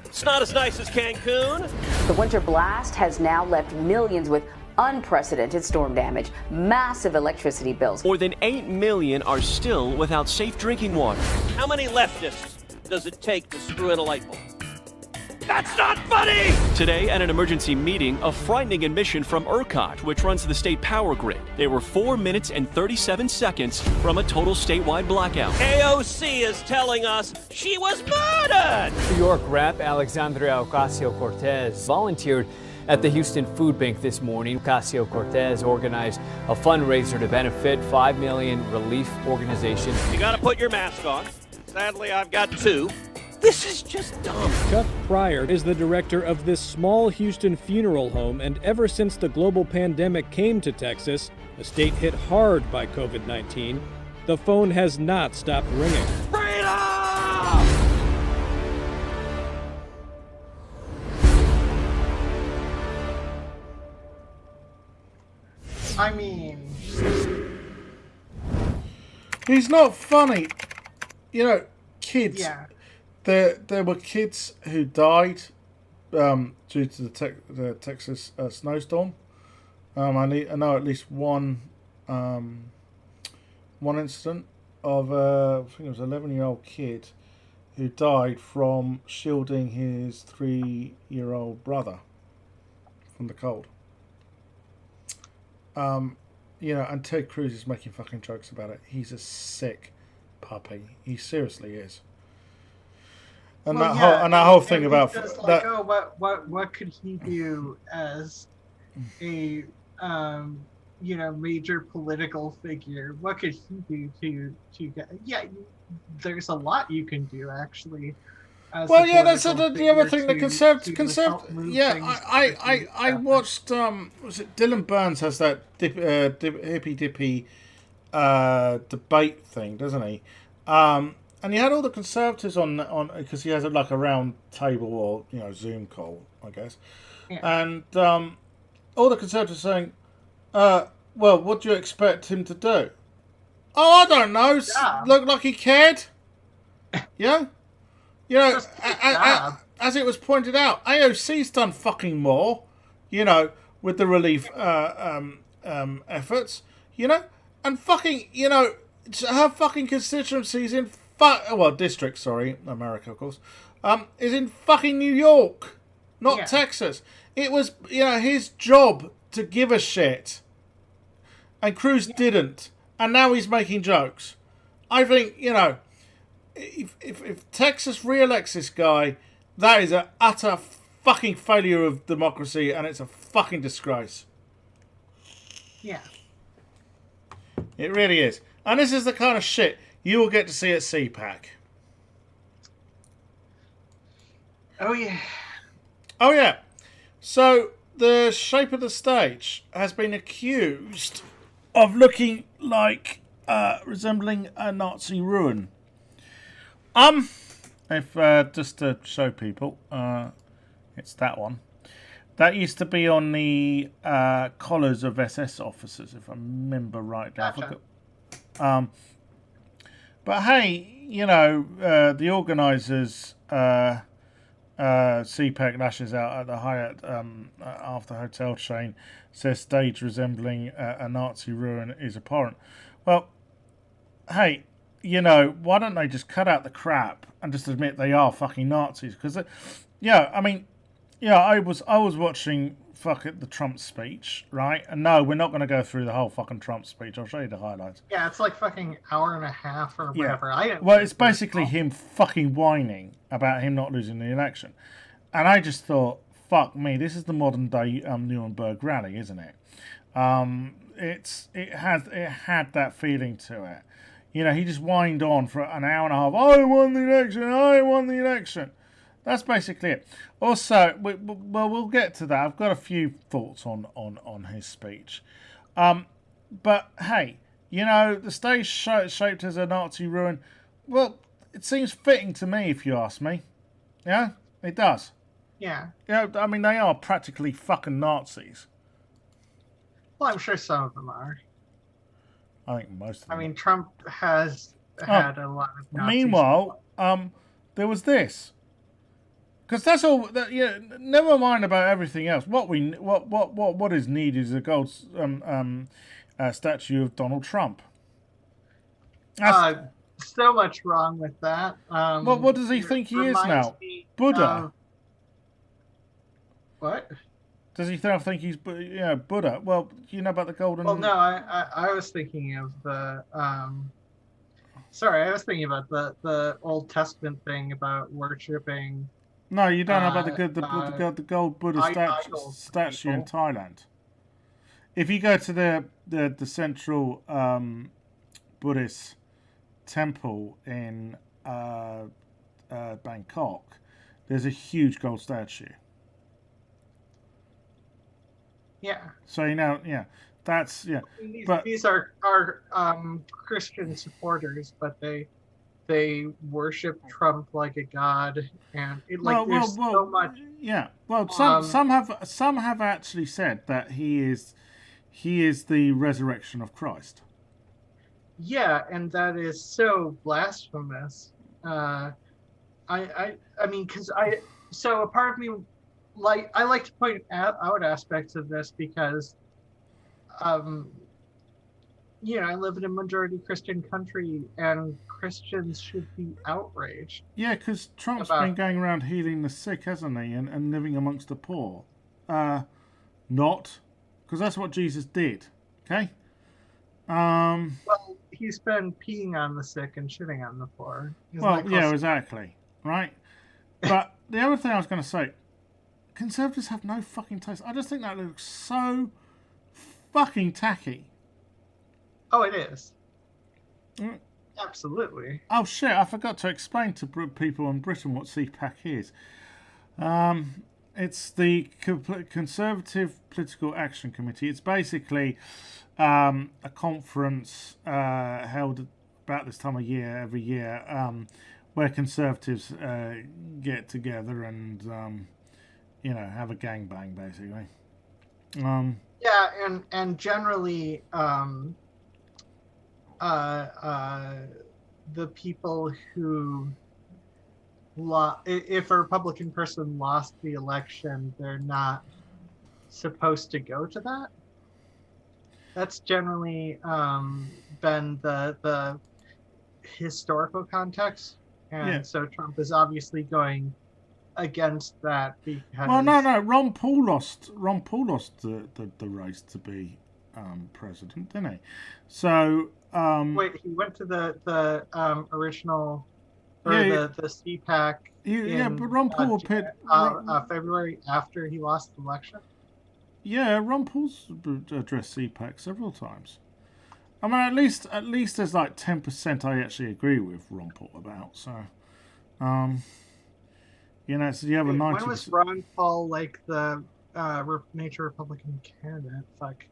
It's not as nice as Cancun. The winter blast has now left millions with unprecedented storm damage, massive electricity bills. More than 8 million are still without safe drinking water. How many leftists does it take to screw in a light bulb? That's not funny! Today, at an emergency meeting, a frightening admission from ERCOT, which runs the state power grid. They were 4 minutes and 37 seconds from a total statewide blackout. AOC is telling us she was murdered! New York Rep. Alexandria Ocasio-Cortez volunteered at the Houston Food Bank this morning. Ocasio-Cortez organized a fundraiser to benefit 5 million relief organizations. You gotta put your mask on. Sadly, I've got 2. This is just dumb. Chuck Pryor is the director of this small Houston funeral home, and ever since the global pandemic came to Texas, a state hit hard by COVID-19, the phone has not stopped ringing. Freedom! I mean, he's not funny. You know, kids. Yeah. There were kids who died due to the Texas snowstorm. I know at least one incident of I think it was an 11-year-old kid who died from shielding his 3-year-old brother from the cold. You know, and Ted Cruz is making fucking jokes about it. He's a sick puppy. He seriously is. And Well, that whole thing about because, that. oh, what could he do as a major political figure? What could he do to get? Yeah, there's a lot you can do actually. Well, yeah, that's the other thing. The I watched. Was it Dylan Burns has that hippy dippy debate thing, doesn't he? And he had all the Conservatives on because he has like a round table or Zoom call, I guess. Yeah. And all the Conservatives saying, "Well, what do you expect him to do?" Oh, I don't know. Look like he cared. Yeah. As it was pointed out, AOC's done fucking more, with the relief efforts, and fucking, her fucking constituencies in district, sorry, America, of course, is in fucking New York, not Texas. It was, his job to give a shit, and Cruz didn't, and now he's making jokes. I think, If Texas re-elects this guy, that is an utter fucking failure of democracy, and it's a fucking disgrace. Yeah. It really is. And this is the kind of shit you will get to see at CPAC. Oh, yeah. Oh, yeah. So, the shape of the stage has been accused of looking like, resembling a Nazi ruin. If just to show people, it's that one. That used to be on the collars of SS officers, if I remember right. Gotcha. But hey, the organisers, CPAC Lashes out at the Hyatt after hotel chain says stage resembling a Nazi ruin is abhorrent. Well, hey. Why don't they just cut out the crap and just admit they are fucking Nazis? Because, I was watching the Trump speech, right? And no, we're not going to go through the whole fucking Trump speech. I'll show you the highlights. Yeah, it's like fucking hour and a half or whatever. Well, it's basically him fucking whining about him not losing the election. And I just thought, fuck me, this is the modern day Nuremberg rally, isn't it? It had that feeling to it. He just whined on for an hour and a half. I won the election. That's basically it. Also, we'll get to that. I've got a few thoughts on his speech. But hey, the stage shaped as a Nazi ruin. Well, it seems fitting to me, if you ask me. Yeah, it does. Yeah. I mean, they are practically fucking Nazis. Well, I'm sure some of them are. I think most of them. I mean, Trump has had a lot of Nazis. Meanwhile, there was this. Because that's all. Never mind about everything else. What is needed is a gold statue of Donald Trump. So much wrong with that. What does he think he is now? Buddha. What? Does he think he's Buddha? Well, about the golden... Well, no, I was thinking of the... I was thinking about the Old Testament thing about worshipping... No, you don't know about the gold Buddha statue in Thailand. If you go to the central Buddhist temple in Bangkok, there's a huge gold statue. Yeah. So that's These are Christian supporters, but they worship Trump like a god, and there's so much. Yeah. Well, some have actually said that he is the resurrection of Christ. Yeah, and that is so blasphemous. I mean, because a part of me. I like to point out aspects of this because, I live in a majority Christian country, and Christians should be outraged. Yeah, because Trump's been going around healing the sick, hasn't he, and living amongst the poor. Not, because that's what Jesus did. Okay. Well, he's been peeing on the sick and shitting on the poor. Exactly. Right. But the other thing I was going to say, Conservatives have no fucking taste. I just think that looks so fucking tacky. Oh, it is. Absolutely. Oh shit! I forgot to explain to people in Britain what CPAC is. It's the Conservative Political Action Committee. It's basically a conference held about this time of year every year, where Conservatives get together and have a gangbang, basically. Yeah, and generally, the people who if a Republican person lost the election, they're not supposed to go to that. That's generally been the historical context, and so Trump is obviously going against that because. Well, no. Ron Paul lost the race to be president, didn't he? So wait, he went to the original or the CPAC. But Ron Paul appeared February after he lost the election. Yeah, Ron Paul's addressed CPAC several times. I mean, at least there's like 10% I actually agree with Ron Paul about. So, so you have a 90%. When was Ron Paul like the major Republican candidate? Fuck.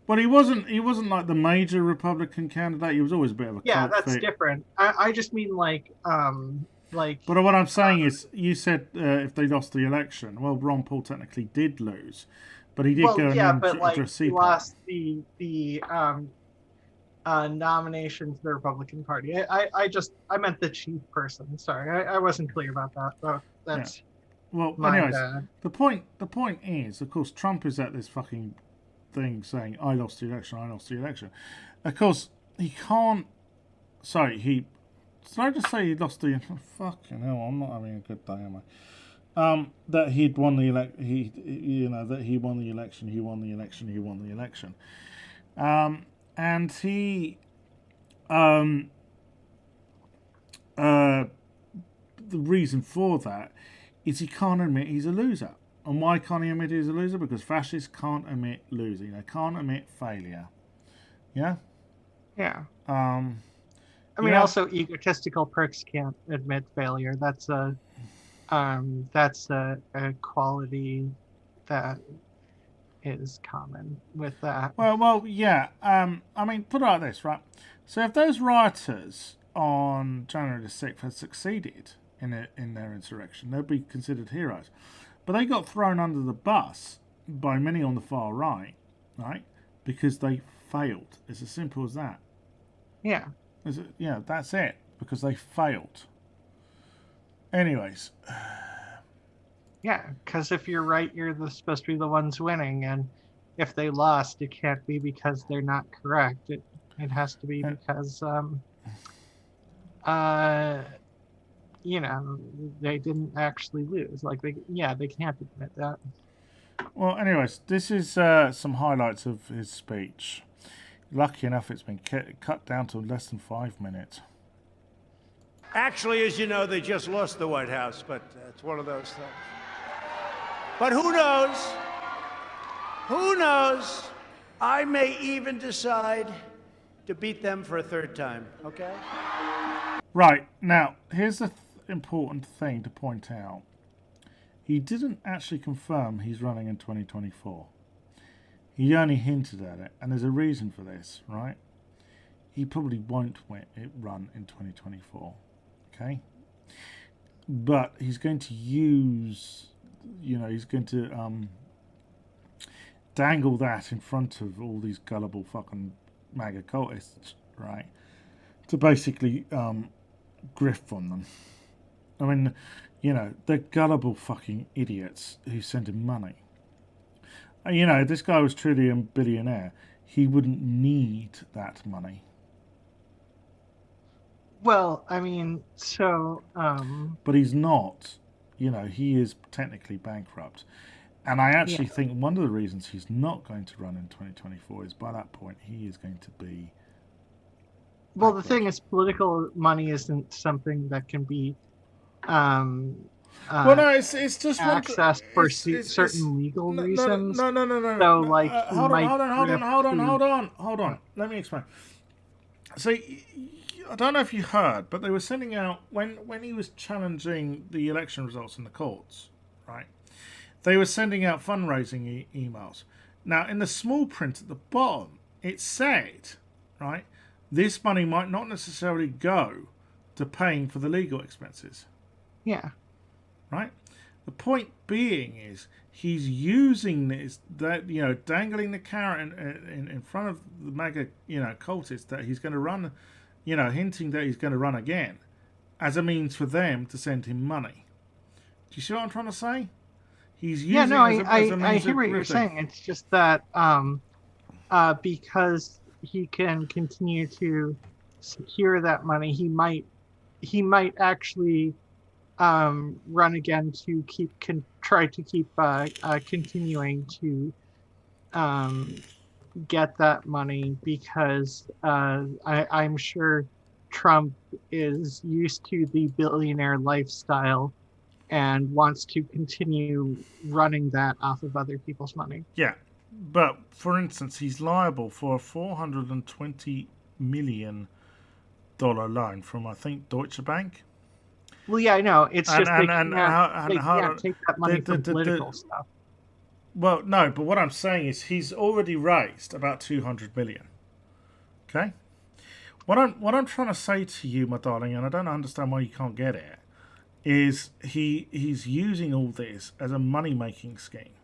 Well, he wasn't like the major Republican candidate. He was always a bit of a yeah. cult That's fit. different. I just mean like. But what I'm saying is, you said if they lost the election, well, Ron Paul technically did lose, but he did go and address CPAC. He lost the nomination to the Republican Party. I meant the chief person. Sorry, I wasn't clear about that. So that's well. Anyways, the point is, of course, Trump is at this fucking thing saying, "I lost the election. I lost the election." Of course, he can't. Sorry, he. Did I just say he lost the? Oh, fucking hell! I'm not having a good day, am I? That he'd won the that he won the election. He won the election. He won the election. And he, the reason for that is he can't admit he's a loser. And why can't he admit he's a loser? Because fascists can't admit losing. They can't admit failure. Yeah. Yeah. I mean, also egotistical pricks can't admit failure. That's a quality that is common with that. Well, yeah. I mean, put it like this, right? So if those rioters on January the 6th had succeeded in their insurrection, they'd be considered heroes. But they got thrown under the bus by many on the far right, because they failed. It's as simple as that. Yeah. Yeah, that's it. Because they failed. Anyways. Yeah, because if you're right, you're supposed to be the ones winning, and if they lost, it can't be because they're not correct. It has to be because they didn't actually lose. Like they can't admit that. Well, anyways, this is some highlights of his speech. Lucky enough, it's been cut down to less than 5 minutes. Actually, as you know, they just lost the White House, but it's one of those things. But who knows? Who knows? I may even decide to beat them for a third time, okay? Right, now, here's the important thing to point out. He didn't actually confirm he's running in 2024. He only hinted at it, and there's a reason for this, right? He probably won't run in 2024, okay? But he's going to use, he's going to dangle that in front of all these gullible fucking MAGA cultists, right? To basically grift on them. I mean, they're gullible fucking idiots who send him money. If this guy was truly a billionaire, he wouldn't need that money. Well, I mean, so... But he's not. He is technically bankrupt. And I actually think one of the reasons he's not going to run in 2024 is by that point he is going to be... Well, the thing is, political money isn't something that can be well, no, it's just access for certain legal reasons. No. So, like, hold on. Let me explain. See, I don't know if you heard, but they were sending out when he was challenging the election results in the courts, right? They were sending out fundraising emails. Now, in the small print at the bottom, it said, right, this money might not necessarily go to paying for the legal expenses. Yeah. Right? The point being is he's using this, that, you know, dangling the carrot in front of the MAGA, you know, cultists that he's going to run, you know, hinting that he's going to run again as a means for them to send him money. Do you see what I'm trying to say? He's using I hear what you're saying. It's just that because he can continue to secure that money, he might actually run again to try to keep continuing to get that money, because I'm sure Trump is used to the billionaire lifestyle and wants to continue running that off of other people's money. Yeah, but for instance, he's liable for a $420 million loan from, I think, Deutsche Bank. Well, yeah, I know. It's just they can't take that money from political stuff. Well, no, but what I'm saying is he's already raised about $200 million. Okay? What I'm trying to say to you, my darling, and I don't understand why you can't get it, is he's using all this as a money-making scheme.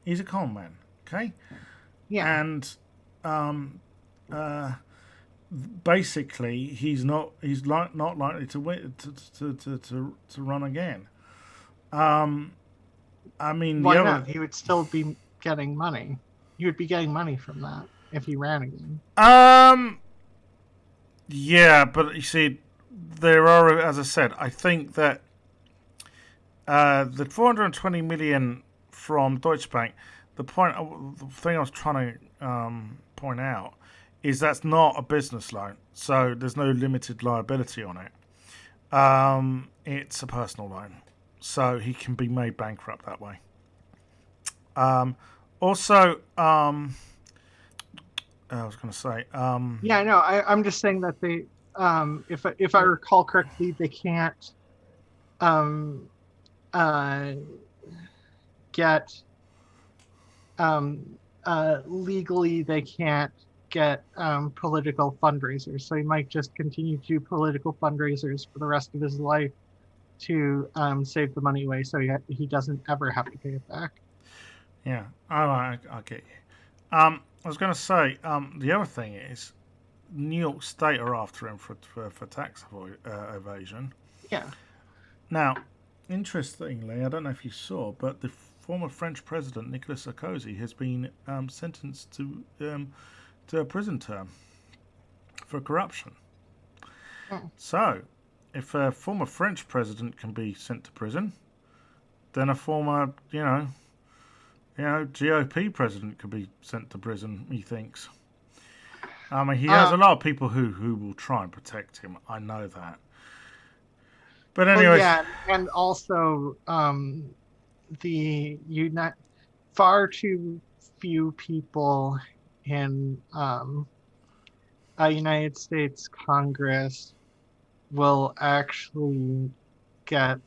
He's a con man, okay? Yeah. And basically, he's not likely to win to run again. I mean, why not? He would still be getting money. He would be getting money from that if he ran again. Yeah, but you see, there are, as I said, I think that the $420 million from Deutsche Bank. The thing I was trying to point out is that's not a business loan, so there's no limited liability on it. It's a personal loan, so he can be made bankrupt that way. Also, I was going to say, yeah, no, I'm just saying that they, if I recall correctly, they can't get legally they can't get political fundraisers, so he might just continue to do political fundraisers for the rest of his life to save the money away, so he doesn't ever have to pay it back. Yeah, I get you. I was going to say, the other thing is, New York State are after him for tax evasion. Yeah. Now, interestingly, I don't know if you saw, but the former French president, Nicolas Sarkozy, has been sentenced to a prison term for corruption. Oh. So, if a former French president can be sent to prison, then a former, GOP president could be sent to prison, he thinks. I mean, he has a lot of people who will try and protect him. I know that. But anyway. Well, yeah, and also far too few people in United States Congress will actually get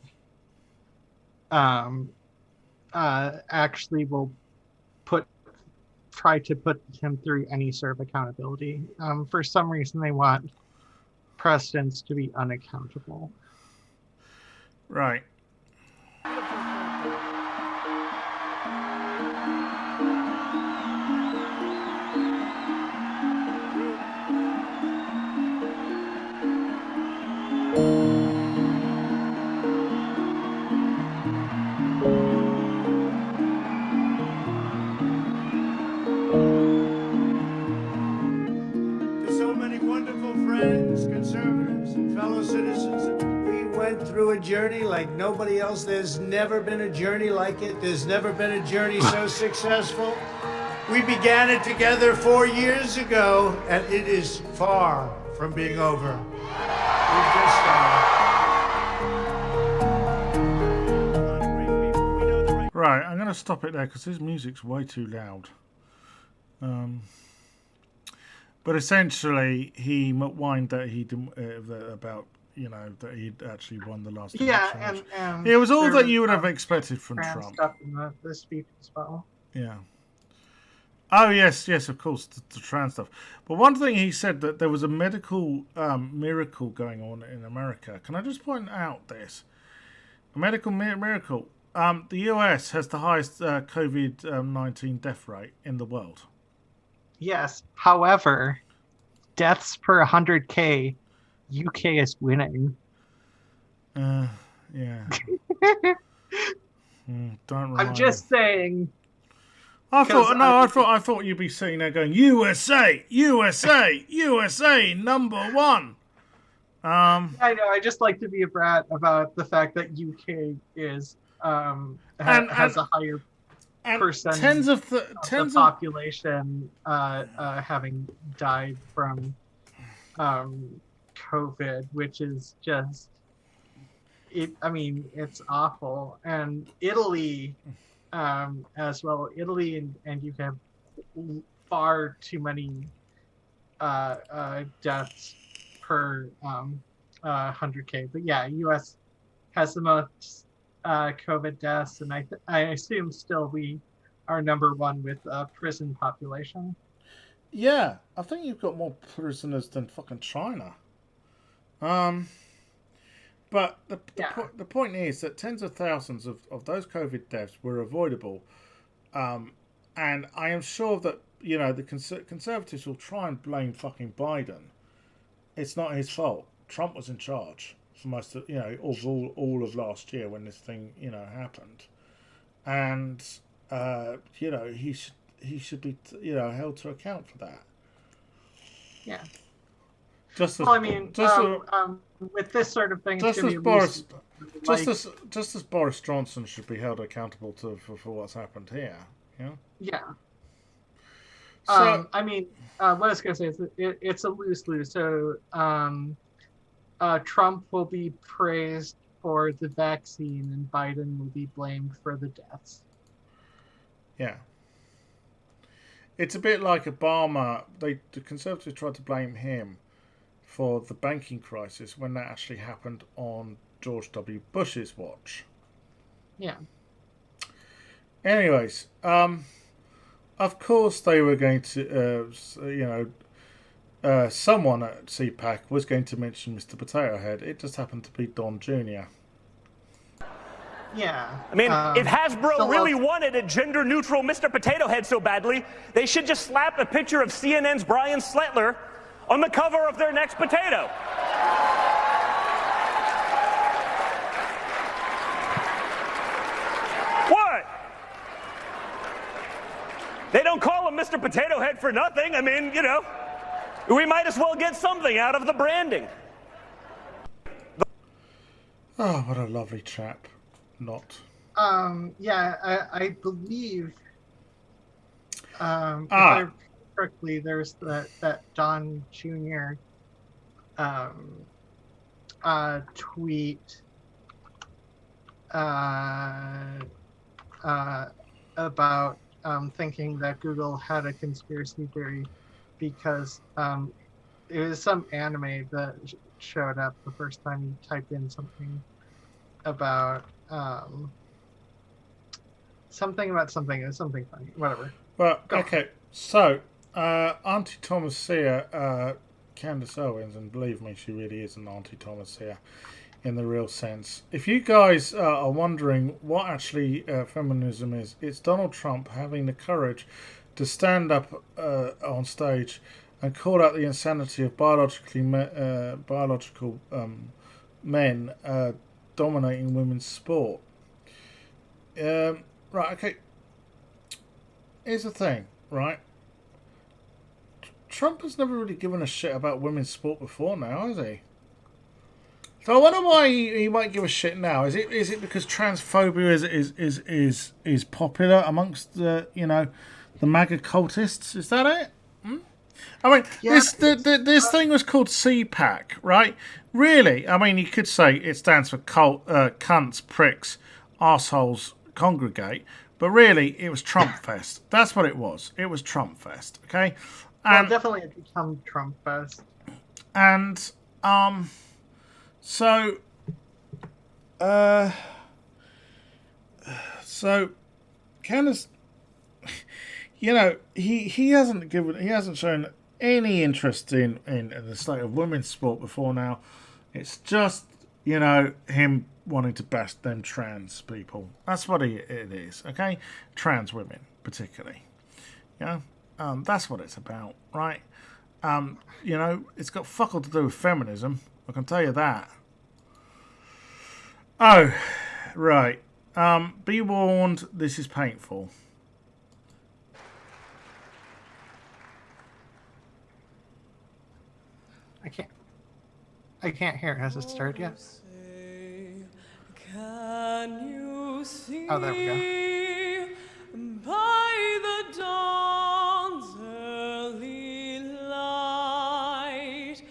will try to put him through any sort of accountability. For some reason, they want presidents to be unaccountable. Right. Through a journey like nobody else. There's never been a journey like it. There's never been a journey so successful. We began it together 4 years ago, and it is far from being over. We've just started. Right, I'm going to stop it there because his music's way too loud. But essentially, he whined that he didn't about that he'd actually won the last election. and it was all there that was you would have expected from trans Trump. stuff in the speech as well. Yeah. Oh yes, of course, the trans stuff. But one thing he said that there was a medical miracle going on in America. Can I just point out a medical miracle? The US has the highest COVID-19 death rate in the world. Yes. However, deaths per 100K, UK is winning. Yeah. Don't. I'm just saying. I thought you'd be sitting there going, USA, USA, USA, #1. I know. I just like to be a brat about the fact that UK is has a higher percentage tens of the population having died from COVID, which is just it. I mean, it's awful. And Italy, as well. Italy and UK have far too many deaths per 100K. But yeah, US has the most COVID deaths, and I assume still we are #1 with prison population. Yeah, I think you've got more prisoners than fucking China. But the point is that tens of thousands of those COVID deaths were avoidable, and I am sure that the Conservatives will try and blame fucking Biden. It's not his fault. Trump was in charge for most of all of last year when this thing happened, and he should be held to account for that. Yeah. Just as, well, I mean, with this sort of thing, just as Boris Johnson should be held accountable for what's happened here. Yeah. Yeah. So, I mean, what I was going to say is that it's a lose-lose. So Trump will be praised for the vaccine and Biden will be blamed for the deaths. Yeah. It's a bit like Obama. The Conservatives tried to blame him for the banking crisis when that actually happened on George W. Bush's watch. Yeah. Anyways, of course they were going to, someone at CPAC was going to mention Mr. Potato Head. It just happened to be Don Jr. Yeah. I mean, if Hasbro really wanted a gender-neutral Mr. Potato Head so badly, they should just slap a picture of CNN's Brian Sletler on the cover of their next potato. What? They don't call him Mr. Potato Head for nothing. I mean, we might as well get something out of the branding. Oh, what a lovely chap. Not. Yeah, I believe. If I remember correctly, there's that Don Jr. Tweet about thinking that Google had a conspiracy theory because it was some anime that showed up the first time you typed in something about something about something. It was something funny, whatever. Well, okay, so Auntie Thomasia, Candace Owens, and believe me, she really is an Auntie Thomasia in the real sense. If you guys are wondering what actually feminism is, it's Donald Trump having the courage to stand up on stage and call out the insanity of biological men dominating women's sport. Right, okay. Here's the thing, right? Trump has never really given a shit about women's sport before now, has he? So I wonder why he might give a shit now. Is it because transphobia is popular amongst the MAGA cultists? Is that it? I mean, yeah. This thing was called CPAC, right? Really? I mean, you could say it stands for cunts, pricks, assholes, congregate, but really it was Trump Fest. That's what it was. It was Trump Fest, okay? Well, definitely it's become Trump Fest. And so Candace, you know, he hasn't shown any interest in the state of women's sport before now. It's just, you know, him wanting to bash them trans people. That's what it is, okay? Trans women, particularly. Yeah, that's what it's about, right? You know, it's got fuck all to do with feminism. I can tell you that. Oh, right. Be warned, this is painful. I can't hear it. Has it started yet? Can you see? Oh, there we go. By the dawn's early light,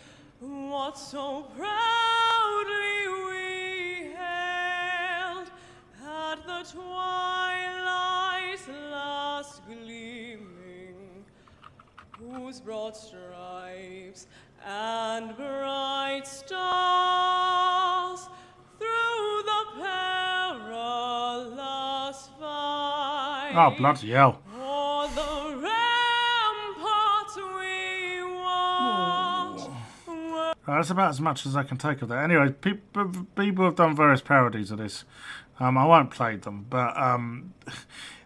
what so proudly we hailed at the twilight's last gleaming, whose broad stripes and bright stars through the perilous fight. Oh, bloody hell. O'er the ramparts we walked. That's about as much as I can take of that. Anyway, people have done various parodies of this. I won't play them, but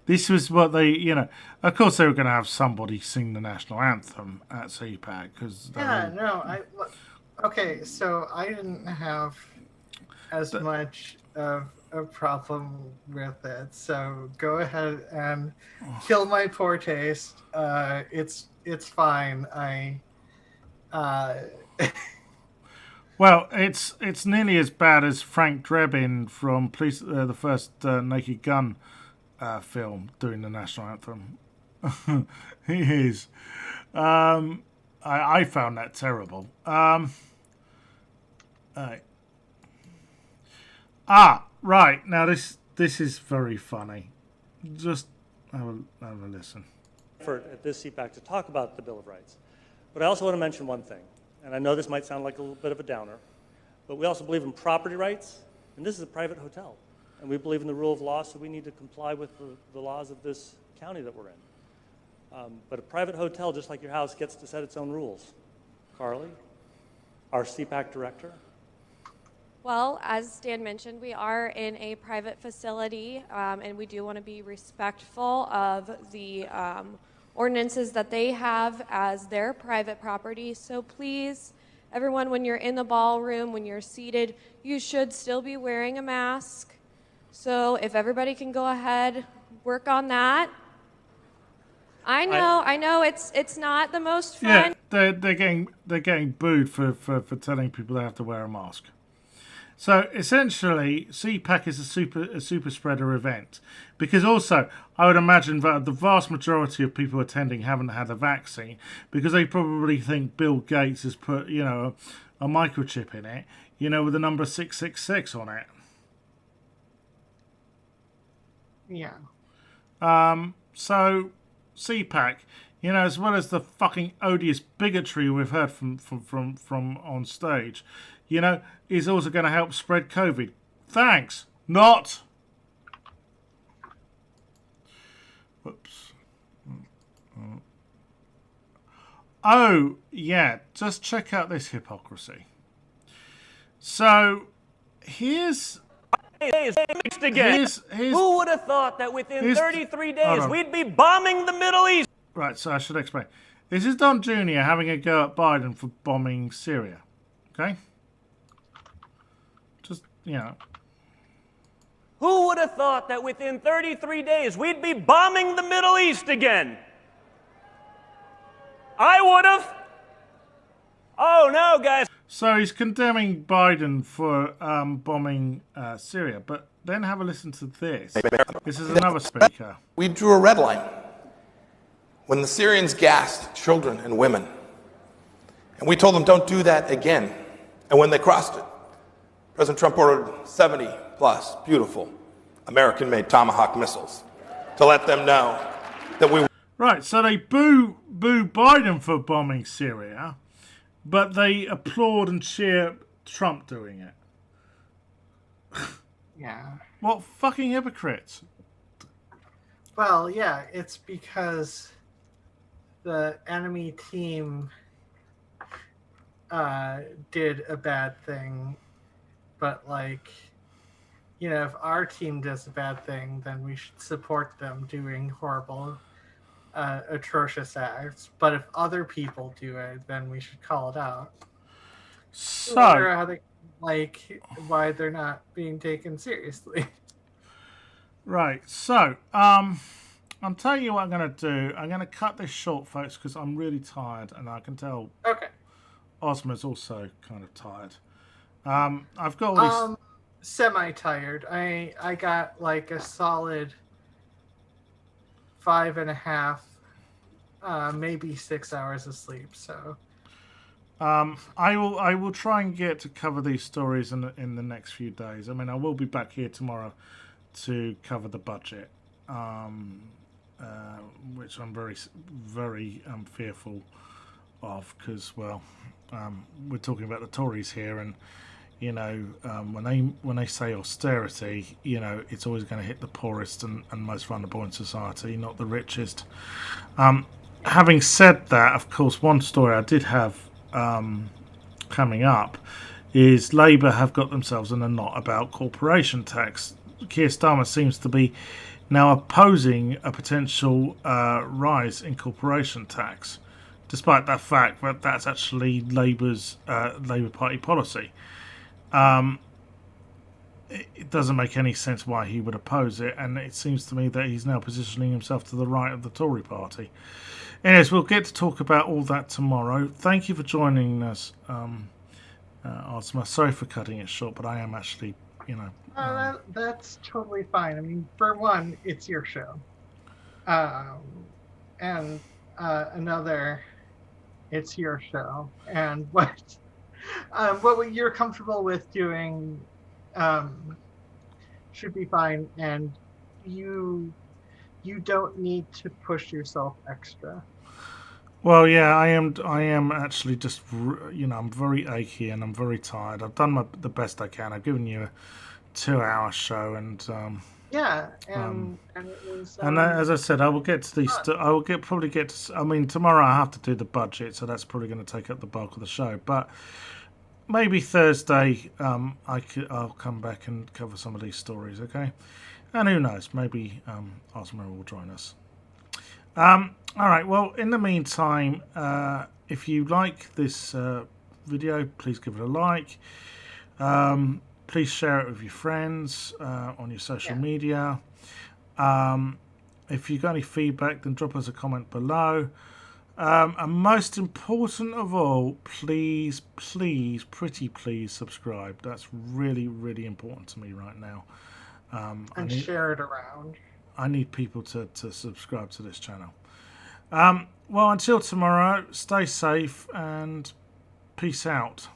this was what they, you know, of course they were going to have somebody sing the national anthem at CPAC. Okay, so I didn't have as much of a problem with it. So go ahead and kill my poor taste. It's fine. Well, it's nearly as bad as Frank Drebin from the first Naked Gun film doing the national anthem. He is. I found that terrible. Right. Now this is very funny. Just have a listen. Effort at this CPAC to talk about the Bill of Rights. But I also want to mention one thing, and I know this might sound like a little bit of a downer, but we also believe in property rights, and this is a private hotel. And we believe in the rule of law, so we need to comply with the laws of this county that we're in. But a private hotel, just like your house, gets to set its own rules. Carly, our CPAC director. Well, as Dan mentioned, we are in a private facility, and we do want to be respectful of the ordinances that they have as their private property. So please, everyone, when you're in the ballroom, when you're seated, you should still be wearing a mask. So if everybody can go ahead, work on that. I know, it's not the most fun. Yeah, they're getting booed for telling people they have to wear a mask. So essentially, CPAC is a super spreader event, because also I would imagine that the vast majority of people attending haven't had a vaccine because they probably think Bill Gates has put, you know, a microchip in it, you know, with the number 666 on it. Yeah. So CPAC, you know, as well as the fucking odious bigotry we've heard from on stage, you know, is also going to help spread COVID. Thanks. Not. Whoops. Oh, yeah. Just check out this hypocrisy. So, here's... Who would have thought that within 33 days we'd be bombing the Middle East? Right, so I should explain. This is Don Jr. having a go at Biden for bombing Syria. Okay? Just, you know. Who would have thought that within 33 days we'd be bombing the Middle East again? I would have. Oh, no, guys. So he's condemning Biden for bombing Syria, but then have a listen to this. This is another speaker. We drew a red line when the Syrians gassed children and women. And we told them, don't do that again. And when they crossed it, President Trump ordered 70 plus beautiful American-made Tomahawk missiles to let them know that we... Right, so they boo Biden for bombing Syria, but they applaud and cheer Trump doing it. Yeah. What fucking hypocrites. Well, yeah, it's because the enemy team did a bad thing, but like, you know, if our team does a bad thing, then we should support them doing horrible, atrocious acts. But if other people do it, then we should call it out. So, I wonder how they, like, why they're not being taken seriously. Right, so, I'm telling you what I'm going to do. I'm going to cut this short, folks, because I'm really tired, and I can tell Ozma's also kind of tired. I've got all these... Semi-tired. I got like a solid 5.5, maybe 6 hours of sleep, so... I will try and get to cover these stories in the next few days. I mean, I will be back here tomorrow to cover the budget, which I'm very fearful of, because, well, we're talking about the Tories here, and you know, when they say austerity, you know, it's always going to hit the poorest and most vulnerable in society, not the richest. Having said that, of course, one story I did have coming up is Labour have got themselves in a knot about corporation tax. Keir Starmer seems to be now opposing a potential rise in corporation tax, despite the fact that that's actually Labour's Labour Party policy. It doesn't make any sense why he would oppose it, and it seems to me that he's now positioning himself to the right of the Tory party. Anyways, we'll get to talk about all that tomorrow. Thank you for joining us, Ozma. Sorry for cutting it short, but I am actually, you know... that's totally fine. I mean, for one, it's your show. And another, it's your show. And what you're comfortable with doing should be fine. And you don't need to push yourself extra. Well, yeah, I am actually just, you know, I'm very achy and I'm very tired. I've done the best I can. I've given you a 2-hour show, and and it was. And as I said, I will get to these. I will probably get to. I mean, tomorrow I have to do the budget, so that's probably going to take up the bulk of the show. But maybe Thursday, I'll come back and cover some of these stories. Okay, and who knows? Maybe Ozma will join us. All right. Well, in the meantime, if you like this video, please give it a like. Please share it with your friends on your social media. If you've got any feedback, then drop us a comment below. And most important of all, please, pretty please subscribe. That's really, really important to me right now. And share it around. I need people to subscribe to this channel. Well, until tomorrow, stay safe and peace out.